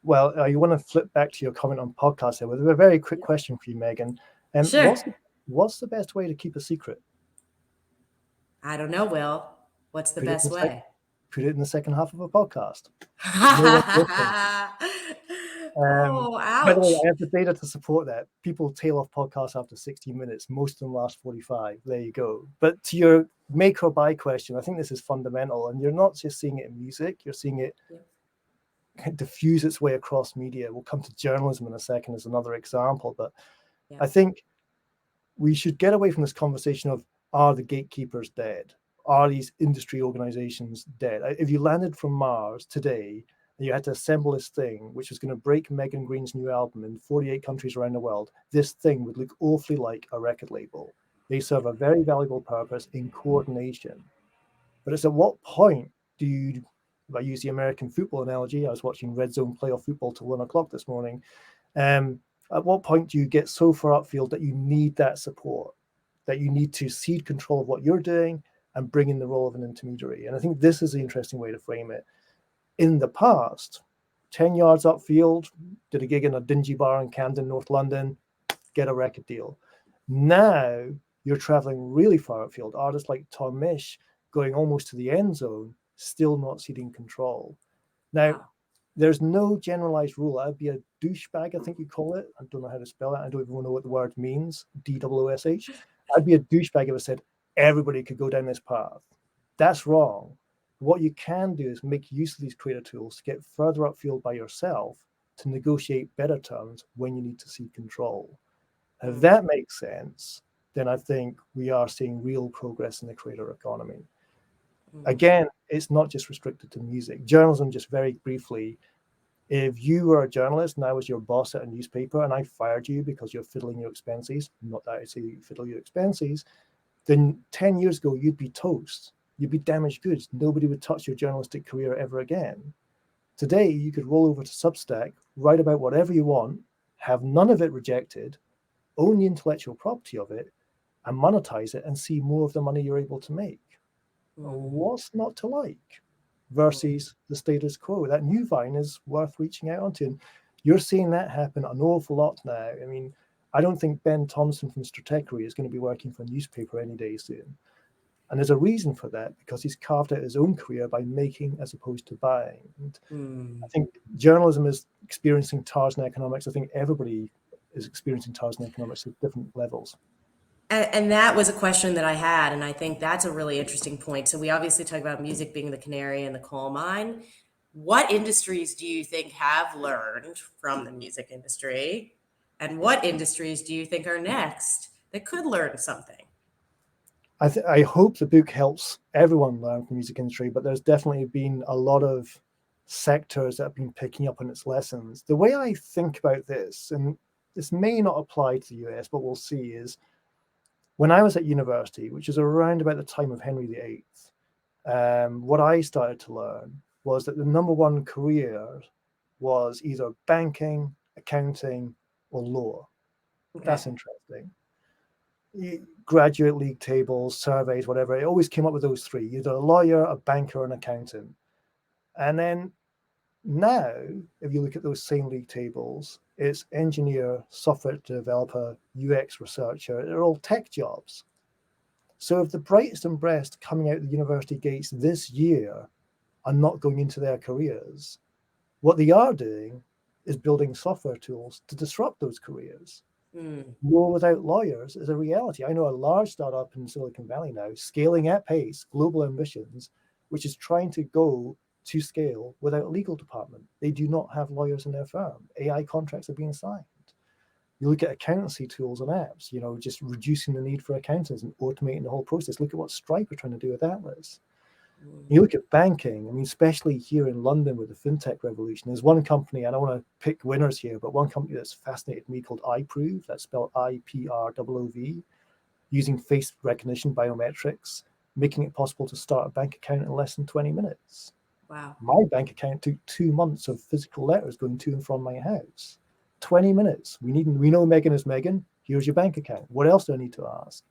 B: Well, you want to flip back to your comment on podcasts here with a very quick question for you, Megan.
A: Sure.
B: What's the best way to keep a secret?
A: I don't know, Will. What's the best way?
B: Put it in the second half of a podcast.
A: Oh,
B: By the way,
A: ouch.
B: I have the data to support that. People tail off podcasts after 60 minutes. Most of them last 45. There you go. But to your make or buy question, I think this is fundamental. And you're not just seeing it in music, you're seeing it diffuse its way across media. We'll come to journalism in a second as another example. But I think we should get away from this conversation of, are the gatekeepers dead? are these industry organizations dead? If you landed from Mars today and you had to assemble this thing, which was going to break Megan Green's new album in 48 countries around the world, this thing would look awfully like a record label. They serve a very valuable purpose in coordination. But it's at what point do you, if I use the American football analogy, I was watching Red Zone playoff football till 1 o'clock this morning. At what point do you get so far upfield that you need that support, that you need to cede control of what you're doing and bring in the role of an intermediary? And I think this is the interesting way to frame it. In the past, 10 yards upfield, did a gig in a dingy bar in Camden, North London, get a record deal. Now you're traveling really far upfield. Artists like Tom Misch going almost to the end zone, still not ceding control. Now,
A: Wow.
B: there's no generalized rule. I'd be a douchebag, I think you call it. I don't know how to spell it. I don't even know what the word means, DOOSH. I'd be a douchebag if I said everybody could go down this path. That's wrong. What you can do is make use of these creator tools to get further upfield by yourself to negotiate better terms when you need to cede control. If that makes sense, then I think we are seeing real progress in the creator economy. Again, it's not just restricted to music. Journalism, just very briefly, if you were a journalist and I was your boss at a newspaper and I fired you because you're fiddling your expenses, not that I say you fiddle your expenses, then 10 years ago, you'd be toast. You'd be damaged goods. Nobody would touch your journalistic career ever again. Today, you could roll over to Substack, write about whatever you want, have none of it rejected, own the intellectual property of it, and monetize it and see more of the money you're able to make. What's not to like? Versus the status quo. That new Vine is worth reaching out onto. And you're seeing that happen an awful lot now. I mean, I don't think Ben Thompson from Stratechery is going to be working for a newspaper any day soon. And there's a reason for that, because he's carved out his own career by making as opposed to buying. And I think journalism is experiencing Tarzan economics. I think everybody is experiencing Tarzan economics at different levels.
A: And that was a question that I had, and I think that's a really interesting point. So we obviously talk about music being the canary in the coal mine. What industries do you think have learned from the music industry? And what industries do you think are next that could learn something?
B: I hope the book helps everyone learn from the music industry, but there's definitely been a lot of sectors that have been picking up on its lessons. The way I think about this, and this may not apply to the US, but we'll see, is when I was at university, which is around about the time of Henry VIII, what I started to learn was that the number one career was either banking, accounting, or law.
A: Okay.
B: That's interesting. Graduate league tables, surveys, whatever, it always came up with those three, either a lawyer, a banker, or an accountant. And then now, if you look at those same league tables, it's engineer, software developer, UX researcher. They're all tech jobs. So if the brightest and best coming out of the university gates this year are not going into their careers, what they are doing is building software tools to disrupt those careers. Law without lawyers is a reality. I know a large startup in Silicon Valley now, scaling at pace, global ambitions, which is trying to go to scale without a legal department. They do not have lawyers in their firm. AI contracts are being signed. You look at accountancy tools and apps, just reducing the need for accountants and automating the whole process. Look at what Stripe are trying to do with Atlas. You look at banking, especially here in London with the fintech revolution, there's one company, and I don't want to pick winners here, but one company that's fascinated me called iProve, that's spelled IPROOV, using face recognition biometrics, making it possible to start a bank account in less than 20 minutes.
A: Wow.
B: My bank account took 2 months of physical letters going to and from my house. 20 minutes. We know Megan is Megan. Here's your bank account. What else do I need to ask?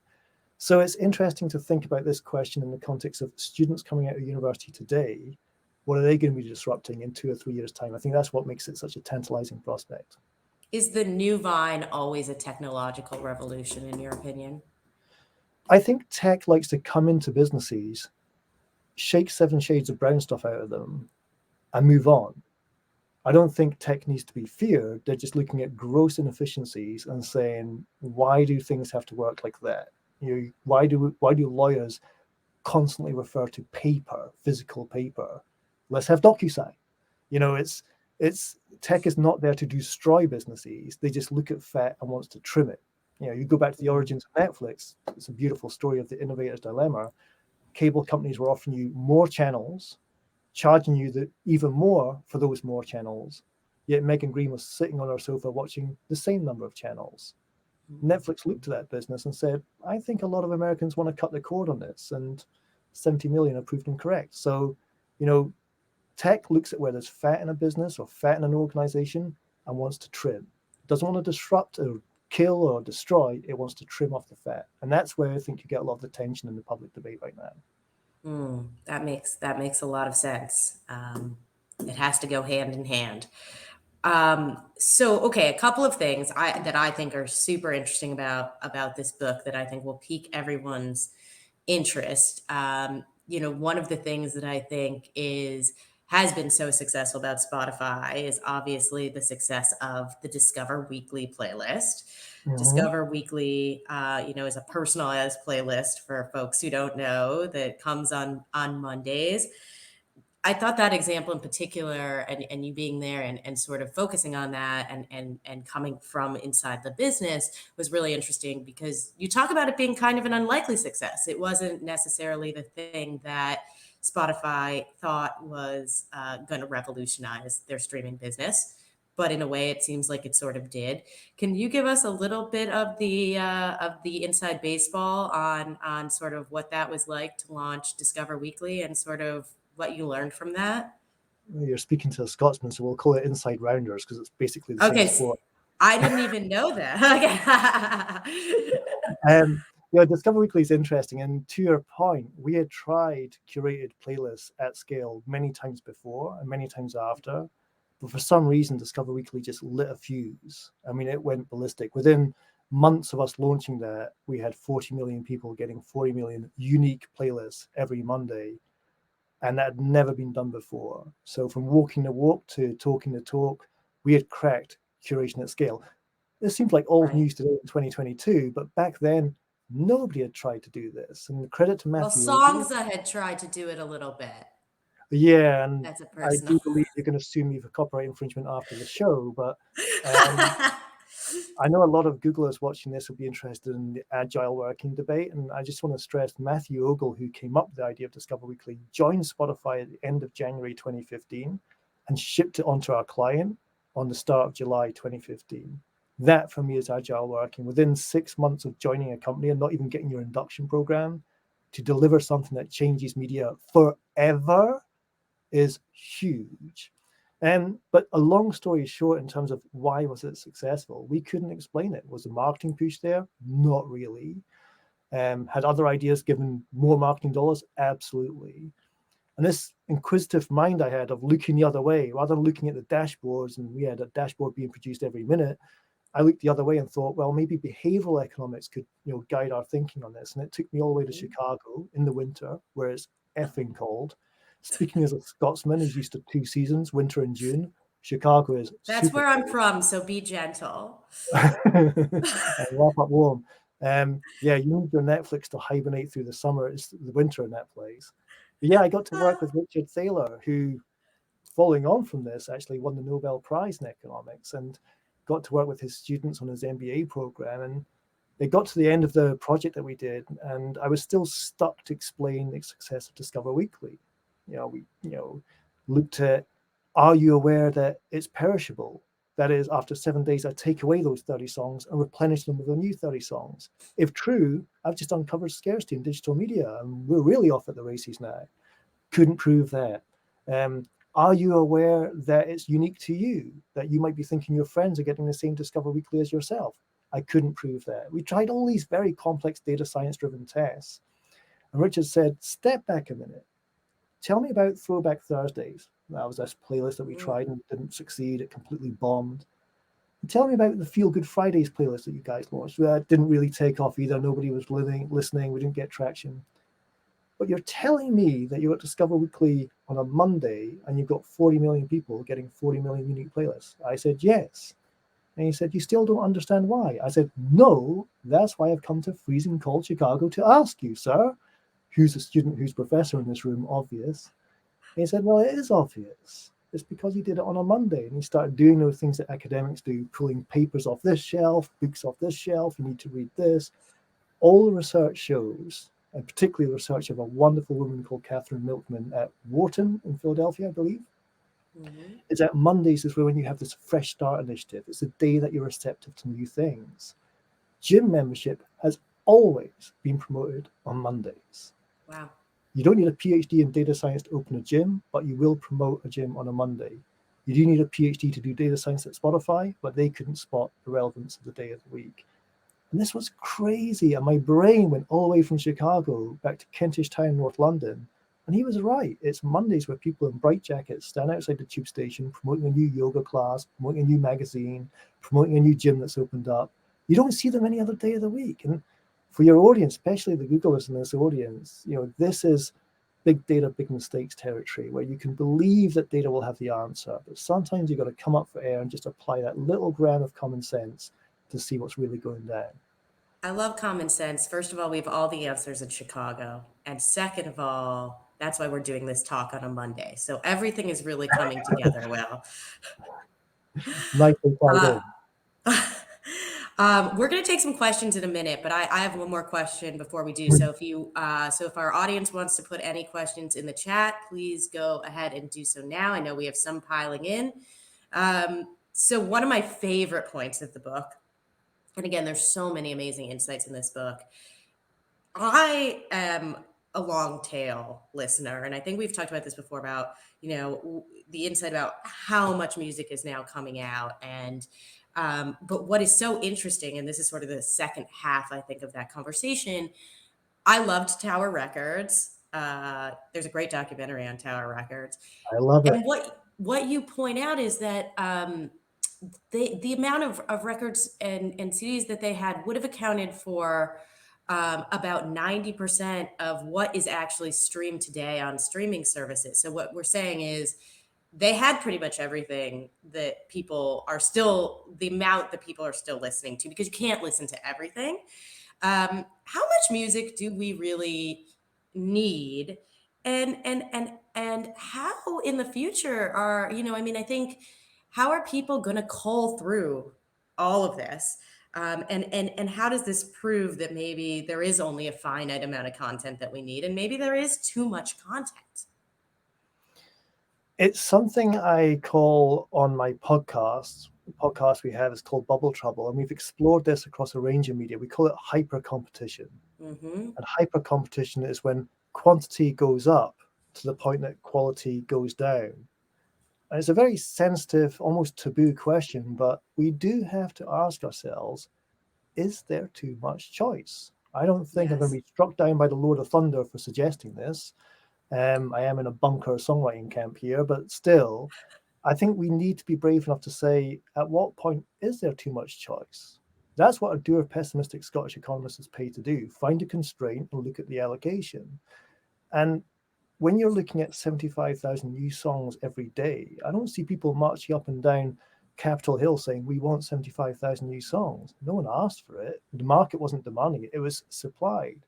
B: So it's interesting to think about this question in the context of students coming out of university today. What are they going to be disrupting in 2 or 3 years' time? I think that's what makes it such a tantalizing prospect.
A: Is the new Vine always a technological revolution, in your opinion?
B: I think tech likes to come into businesses, shake 7 shades of brown stuff out of them, and move on. I don't think tech needs to be feared. They're just looking at gross inefficiencies and saying, why do things have to work like that? Why do lawyers constantly refer to paper, physical paper? Let's have DocuSign. It's tech is not there to destroy businesses. They just look at fat and wants to trim it. You go back to the origins of Netflix. It's a beautiful story of the innovator's dilemma. cable companies were offering you more channels, charging you even more for those more channels. Yet Megan Green was sitting on her sofa watching the same number of channels. Netflix looked at that business and said, I think a lot of Americans want to cut the cord on this, and 70 million have proved incorrect. So, tech looks at where there's fat in a business or fat in an organization and wants to trim. It doesn't want to disrupt or kill or destroy. It wants to trim off the fat. And that's where I think you get a lot of the tension in the public debate right now.
A: That makes a lot of sense. It has to go hand in hand. Okay, a couple of things that I think are super interesting about this book that I think will pique everyone's interest. One of the things that I think has been so successful about Spotify is obviously the success of the Discover Weekly playlist. Discover Weekly, is a personalized playlist for folks who don't know that comes on Mondays. I thought that example in particular, and you being there and sort of focusing on that and coming from inside the business was really interesting, because you talk about it being kind of an unlikely success. It wasn't necessarily the thing that Spotify thought was going to revolutionize their streaming business, but in a way, it seems like it sort of did. Can you give us a little bit of the inside baseball on sort of what that was like to launch Discover Weekly and sort of what you learned from that?
B: You're speaking to a Scotsman, so we'll call it inside rounders because it's basically the same sport.
A: I didn't even know that.
B: Discover Weekly is interesting. And to your point, we had tried curated playlists at scale many times before and many times after. But for some reason, Discover Weekly just lit a fuse. I mean, it went ballistic. Within months of us launching that, we had 40 million people getting 40 million unique playlists every Monday. And that had never been done before. So from walking the walk to talking the talk, we had cracked curation at scale. This seems like old news today in 2022, but back then, nobody had tried to do this. And credit to Matthew.
A: Well, Songza had tried to do it a little bit.
B: Yeah, and
A: That's a
B: I do believe you're going to sue me for copyright infringement after the show, but I know a lot of Googlers watching this will be interested in the agile working debate, and I just want to stress Matthew Ogle, who came up with the idea of Discover Weekly, joined Spotify at the end of January 2015 and shipped it onto our client on the start of July 2015. That, for me, is agile working. Within 6 months of joining a company and not even getting your induction program, to deliver something that changes media forever is huge. But a long story short, in terms of why was it successful, we couldn't explain it. Was the marketing push there? Not really. Had other ideas given more marketing dollars? Absolutely. And this inquisitive mind I had of looking the other way, rather than looking at the dashboards, and we had a dashboard being produced every minute, I looked the other way and thought, well, maybe behavioral economics could guide our thinking on this. And it took me all the way to Chicago in the winter, where it's effing cold. Speaking as a Scotsman who's used to 2 seasons, winter and June, Chicago is
A: That's
B: super
A: where
B: cold.
A: I'm from, so be gentle.
B: Wrap up warm. You need your Netflix to hibernate through the summer. It's the winter in that place. But yeah, I got to work with Richard Thaler, who, following on from this, actually won the Nobel Prize in economics, and got to work with his students on his MBA program. And they got to the end of the project that we did, and I was still stuck to explain the success of Discover Weekly. We looked at, are you aware that it's perishable? That is, after 7 days, I take away those 30 songs and replenish them with a new 30 songs. If true, I've just uncovered scarcity in digital media, and we're really off at the races now. Couldn't prove that. Are you aware that it's unique to you, that you might be thinking your friends are getting the same Discover Weekly as yourself? I couldn't prove that. We tried all these very complex data science-driven tests. And Richard said, step back a minute. Tell me about Throwback Thursdays. That was this playlist that we tried and didn't succeed. It completely bombed. And tell me about the Feel Good Fridays playlist that you guys launched. That didn't really take off either. Nobody was listening. We didn't get traction. But you're telling me that you got Discover Weekly on a Monday and you've got 40 million people getting 40 million unique playlists. I said, yes. And he said, you still don't understand why. I said, no, that's why I've come to freezing cold Chicago to ask you, sir. Who's a student, who's professor in this room, obvious. And he said, well, it is obvious. It's because he did it on a Monday. And he started doing those things that academics do, pulling papers off this shelf, books off this shelf. You need to read this. All the research shows, and particularly the research of a wonderful woman called Catherine Milkman at Wharton in Philadelphia, I believe, is that Mondays is when you have this fresh start initiative. It's the day that you're receptive to new things. Gym membership has always been promoted on Mondays.
A: Wow.
B: You don't need a PhD in data science to open a gym, but you will promote a gym on a Monday. You do need a PhD to do data science at Spotify, but they couldn't spot the relevance of the day of the week. And this was crazy. And my brain went all the way from Chicago back to Kentish Town, North London. And he was right. It's Mondays where people in bright jackets stand outside the tube station, promoting a new yoga class, promoting a new magazine, promoting a new gym that's opened up. You don't see them any other day of the week. And for your audience, especially the Googlers in this audience, this is big data, big mistakes territory where you can believe that data will have the answer. But sometimes you've got to come up for air and just apply that little gram of common sense to see what's really going down.
A: I love common sense. First of all, we have all the answers in Chicago. And second of all, that's why we're doing this talk on a Monday. So everything is really coming together well.
B: Nicely tied in.
A: We're going to take some questions in a minute, but I have one more question before we do. So if our audience wants to put any questions in the chat, please go ahead and do so now. I know we have some piling in. So one of my favorite points of the book, and again, there's so many amazing insights in this book. I am a long tail listener, and I think we've talked about this before about, the insight about how much music is now coming out. And but what is so interesting, and this is sort of the second half, I think, of that conversation, I loved Tower Records. There's a great documentary on Tower Records.
B: I love it.
A: And what you point out is that the amount of records and CDs that they had would have accounted for about 90% of what is actually streamed today on streaming services. So what we're saying is they had pretty much everything that the amount that people are still listening to, because you can't listen to everything. How much music do we really need? And how in the future I think, how are people going to cull through all of this? And how does this prove that maybe there is only a finite amount of content that we need, and maybe there is too much content?
B: It's something I call on my podcast. The podcast we have is called Bubble Trouble, and we've explored this across a range of media. We call it hyper competition. And hyper competition is when quantity goes up to the point that quality goes down. And it's a very sensitive, almost taboo question, but we do have to ask ourselves, is there too much choice? I don't think I'm going to be struck down by the Lord of Thunder for suggesting this. I am in a bunker songwriting camp here, but still, I think we need to be brave enough to say, at what point is there too much choice? That's what a dour, pessimistic Scottish economist is paid to do, find a constraint and look at the allocation. And when you're looking at 75,000 new songs every day, I don't see people marching up and down Capitol Hill saying, we want 75,000 new songs. No one asked for it. The market wasn't demanding it. It was supplied.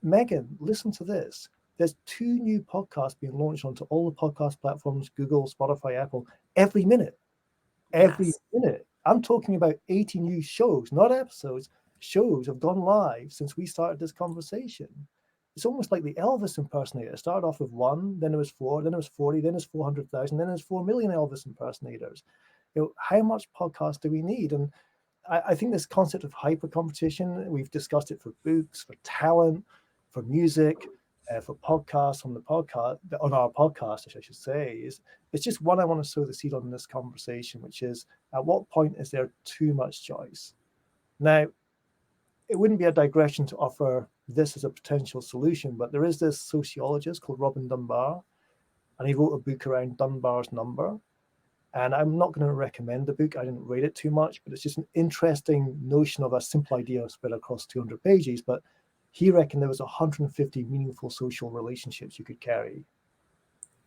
B: Megan, listen to this. There's 2 new podcasts being launched onto all the podcast platforms, Google, Spotify, Apple, every minute. Every minute. I'm talking about 80 new shows, not episodes. Shows have gone live since we started this conversation. It's almost like the Elvis impersonator. It started off with 1, then it was 4, then it was 40, then it's 400,000, then it's 4 million Elvis impersonators. How much podcast do we need? And I think this concept of hyper competition, we've discussed it for books, for talent, for music, for podcasts on our podcast, I should say, it's just one I want to sow the seed on in this conversation, which is, at what point is there too much choice? Now, it wouldn't be a digression to offer this as a potential solution, but there is this sociologist called Robin Dunbar, and he wrote a book around Dunbar's number. And I'm not going to recommend the book. I didn't rate it too much, but it's just an interesting notion of a simple idea spread across 200 pages. But he reckoned there was 150 meaningful social relationships you could carry.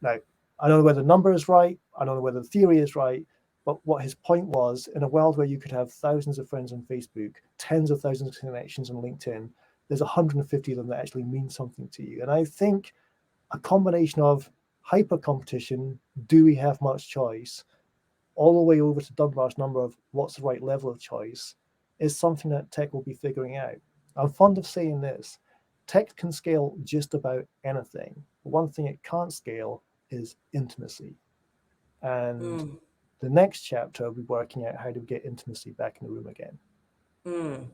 B: Now, I don't know whether the number is right. I don't know whether the theory is right. But what his point was, in a world where you could have thousands of friends on Facebook, tens of thousands of connections on LinkedIn, there's 150 of them that actually mean something to you. And I think a combination of hyper competition, do we have much choice, all the way over to Dunbar's number of what's the right level of choice, is something that tech will be figuring out. I'm fond of saying this. tech can scale just about anything. One thing it can't scale is intimacy. And
A: Mm,
B: the next chapter will be working out how to get intimacy back in the room again.
A: mm.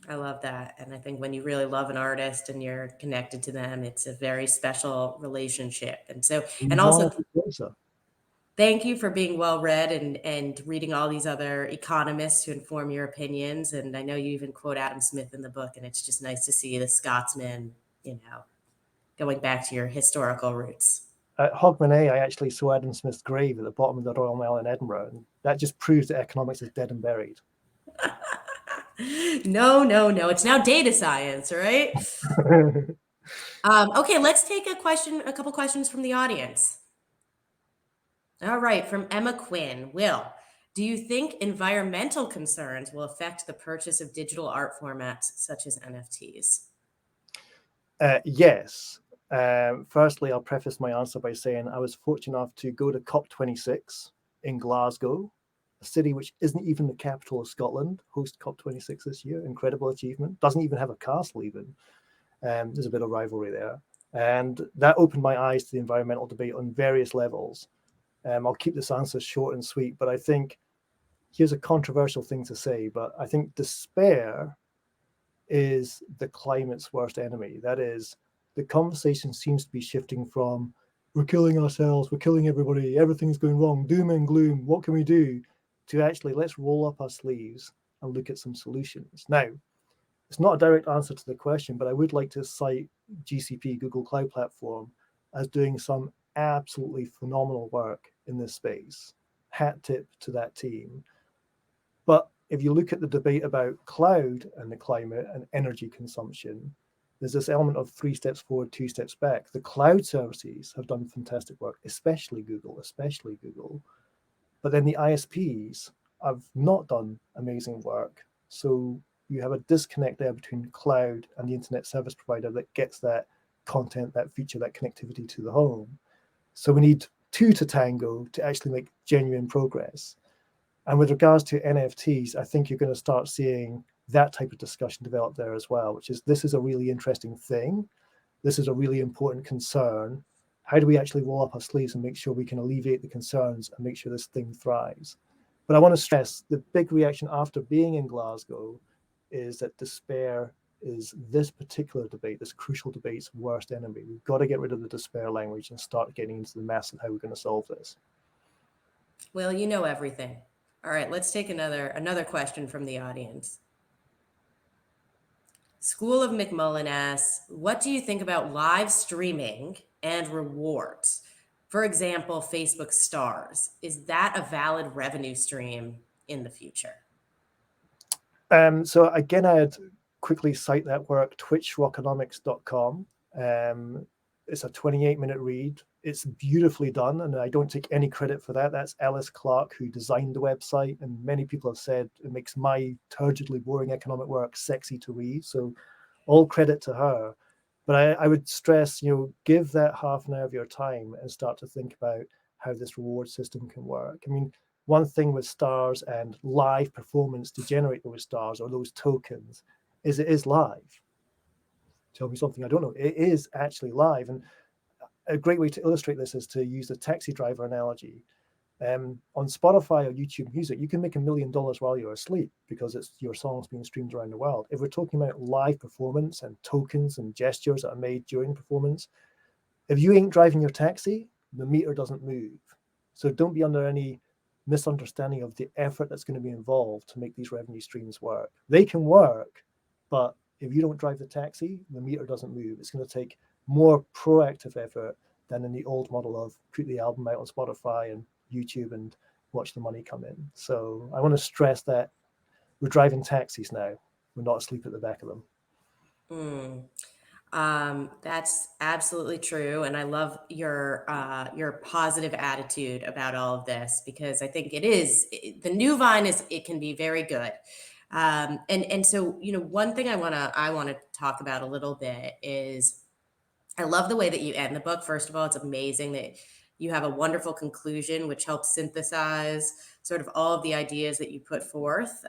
A: I love that. And I think when you really love an artist and you're connected to them, it's a very special relationship. And so, and also,
B: Vice versa.
A: thank you for being well read and reading all these other economists to inform your opinions. And I know you even quote Adam Smith in the book, and it's just nice to see the Scotsman, going back to your historical roots.
B: At Hogmanay, I actually saw Adam Smith's grave at the bottom of the Royal Mile in Edinburgh, and that just proves that economics is dead and buried.
A: No, no, no. It's now data science, right? Okay, let's take a couple questions from the audience. All right, from Emma Quinn. Will, do you think environmental concerns will affect the purchase of digital art formats such as NFTs?
B: Yes. Firstly, I'll preface my answer by saying I was fortunate enough to go to COP26 in Glasgow, a city which isn't even the capital of Scotland, host COP26 this year. Incredible achievement. Doesn't even have a castle even. There's a bit of rivalry there. And that opened my eyes to the environmental debate on various levels. I'll keep this answer short and sweet, but I think here's a controversial thing to say, but I think despair is the climate's worst enemy. That is, the conversation seems to be shifting from we're killing ourselves, we're killing everybody, everything's going wrong, doom and gloom, what can we do? To actually, let's roll up our sleeves and look at some solutions. Now, it's not a direct answer to the question, but I would like to cite GCP, Google Cloud Platform, as doing some absolutely phenomenal work in this space. Hat tip to that team. But if you look at the debate about cloud and the climate and energy consumption, there's this element of 3 steps forward, 2 steps back. The cloud services have done fantastic work, especially Google. But then the ISPs have not done amazing work. So you have a disconnect there between cloud and the internet service provider that gets that content, that feature, that connectivity to the home. So we need two to tango to actually make genuine progress. And with regards to NFTs, I think you're going to start seeing that type of discussion develop there as well, which is this is a really interesting thing. This is a really important concern. How do we actually roll up our sleeves and make sure we can alleviate the concerns and make sure this thing thrives? But I want to stress the big reaction after being in Glasgow is that despair is this particular debate, this crucial debate's worst enemy. We've got to get rid of the despair language and start getting into the mass of how we're going to solve this.
A: Well, you know everything. All right, let's take another question from the audience. School of McMullen asks, what do you think about live streaming and rewards? For example, Facebook stars. Is that a valid revenue stream in the future?
B: So again, I'd quickly cite that work, twitchrockonomics.com. It's a 28-minute read. It's beautifully done, and I don't take any credit for that. That's Alice Clark, who designed the website, and many people have said it makes my turgidly boring economic work sexy to read. So all credit to her. But I would stress, give that half an hour of your time and start to think about how this reward system can work. I mean, one thing with stars and live performance to generate those stars or those tokens is it is live. Tell me something I don't know. It is actually live. And a great way to illustrate this is to use the taxi driver analogy. On Spotify or YouTube Music, you can make $1 million while you're asleep because it's your songs being streamed around the world. If we're talking about live performance and tokens and gestures that are made during performance, if you ain't driving your taxi, the meter doesn't move. So don't be under any misunderstanding of the effort that's going to be involved to make these revenue streams work. They can work, but if you don't drive the taxi, the meter doesn't move. It's going to take more proactive effort than in the old model of put the album out on Spotify and YouTube and watch the money come in. So I want to stress that we're driving taxis now. We're not asleep at the back of them.
A: That's absolutely true, and I love your positive attitude about all of this because I think the new Vine it can be very good, and so one thing I wanna talk about a little bit is I love the way that you end the book. First of all, it's amazing that You have a wonderful conclusion, which helps synthesize sort of all of the ideas that you put forth.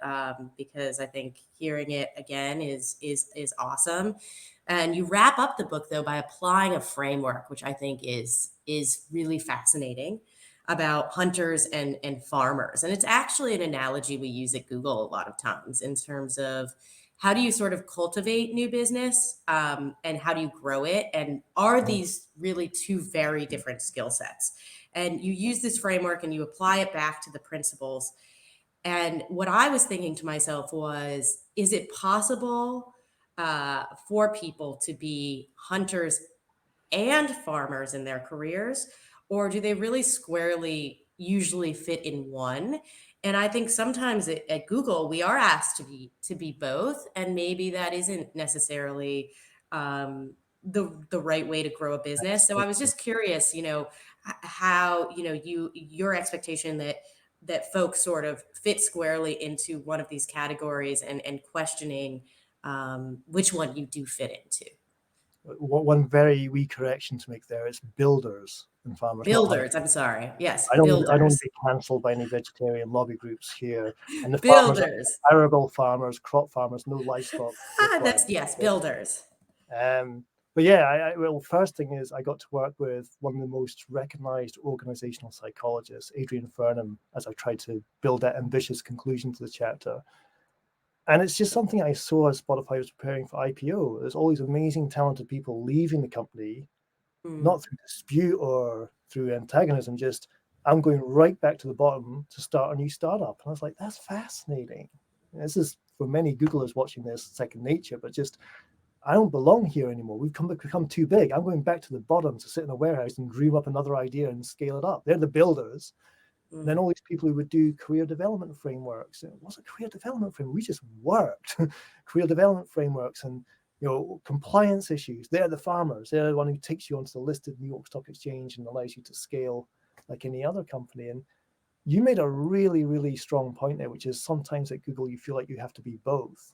A: Because I think hearing it again is awesome. And you wrap up the book though by applying a framework, which I think is really fascinating about hunters and farmers. And it's actually an analogy we use at Google a lot of times in terms of how do you sort of cultivate new business, and how do you grow it? And are these really two very different skill sets? And you use this framework and you apply it back to the principles. And what I was thinking to myself was, is it possible for people to be hunters and farmers in their careers, or do they really squarely usually fit in one? And I think sometimes at Google we are asked to be both, and maybe that isn't necessarily the right way to grow a business. So I was just curious, how your expectation that folks sort of fit squarely into one of these categories, and questioning which one you do fit into.
B: One very wee correction to make there: it's builders and farmers, not hunters.
A: Builders, I'm sorry. Yes,
B: I don't
A: builders.
B: get cancelled by any vegetarian lobby groups here. And the farmers are
A: Builders.
B: arable farmers, crop farmers, no livestock required.
A: Yes, builders.
B: But yeah, well, first thing is I got to work with one of the most recognized organizational psychologists, Adrian Furnham, as I tried to build that ambitious conclusion to the chapter. And it's just something I saw as Spotify was preparing for IPO. There's all these amazing, talented people leaving the company, not through dispute or through antagonism, just I'm going right back to the bottom to start a new startup. And I was like, that's fascinating. And this is, for many Googlers watching this, second nature, but just I don't belong here anymore. We've become too big. I'm going back to the bottom to sit in a warehouse and dream up another idea and scale it up. They're the builders. And then all these people who would do career development frameworks. It wasn't a career development framework. We just worked. Career development frameworks and compliance issues. They're the farmers. They're the one who takes you onto the listed New York Stock Exchange and allows you to scale like any other company. And you made a really, really strong point there, which is sometimes at Google you feel like you have to be both.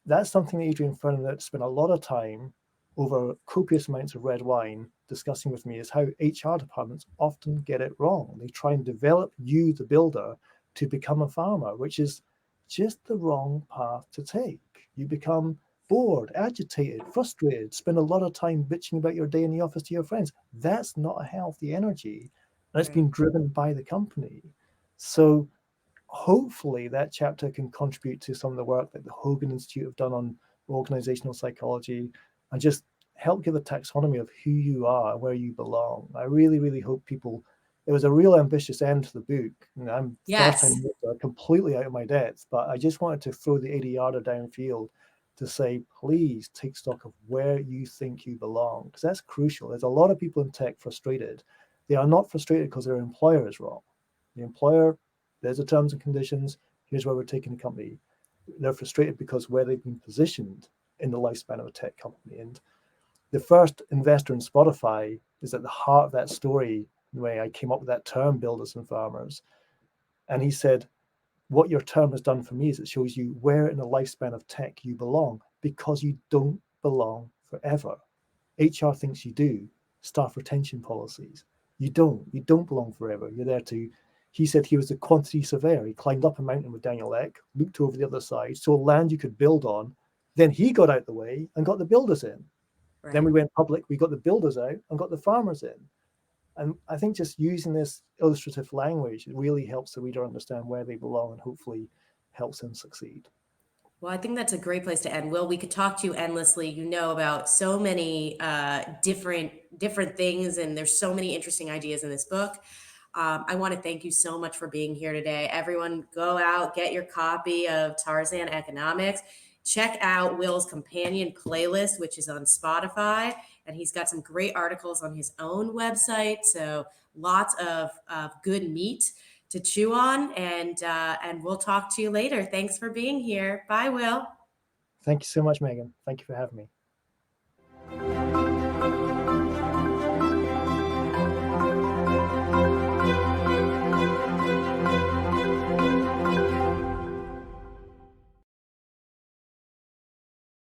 B: That's something that Adrian Furnham spent a lot of time over copious amounts of red wine discussing with me, is how HR departments often get it wrong. They try and develop you, the builder, to become a farmer, which is just the wrong path to take. You become bored, agitated, frustrated, spend a lot of time bitching about your day in the office to your friends. That's not a healthy energy. And it's been driven by the company. So hopefully that chapter can contribute to some of the work that the Hogan Institute have done on organizational psychology and just help give a taxonomy of who you are and where you belong. I really, really hope people, it was a real ambitious end to the book. I'm
A: Yes.
B: first time completely out of my depth, but I just wanted to throw the 80-yarder downfield to say, please take stock of where you think you belong, because that's crucial. There's a lot of people in tech frustrated. They are not frustrated because their employer is wrong. The employer, there's the terms and conditions, here's where we're taking the company. They're frustrated because where they've been positioned in the lifespan of a tech company. And the first investor in Spotify is at the heart of that story, the way I came up with that term, builders and farmers. And he said, what your term has done for me is it shows you where in the lifespan of tech you belong, because you don't belong forever. HR thinks you do. Staff retention policies. You don't belong forever. You're there to, he said he was a quantity surveyor. He climbed up a mountain with Daniel Ek, looked over the other side, saw land you could build on. Then he got out the way and got the builders in.
A: Right.
B: Then we went public, we got the builders out and got the farmers in. And I think just using this illustrative language, it really helps the reader understand where they belong and hopefully helps them succeed.
A: Well, I think that's a great place to end. Will, we could talk to you endlessly, about so many different things, and there's so many interesting ideas in this book. I want to thank you so much for being here today. Everyone, go out, get your copy of Tarzan Economics. Check out Will's companion playlist, which is on Spotify, and he's got some great articles on his own website. So lots of good meat to chew on, and we'll talk to you later. Thanks for being here. Bye, Will.
B: Thank you so much, Megan. Thank you for having me.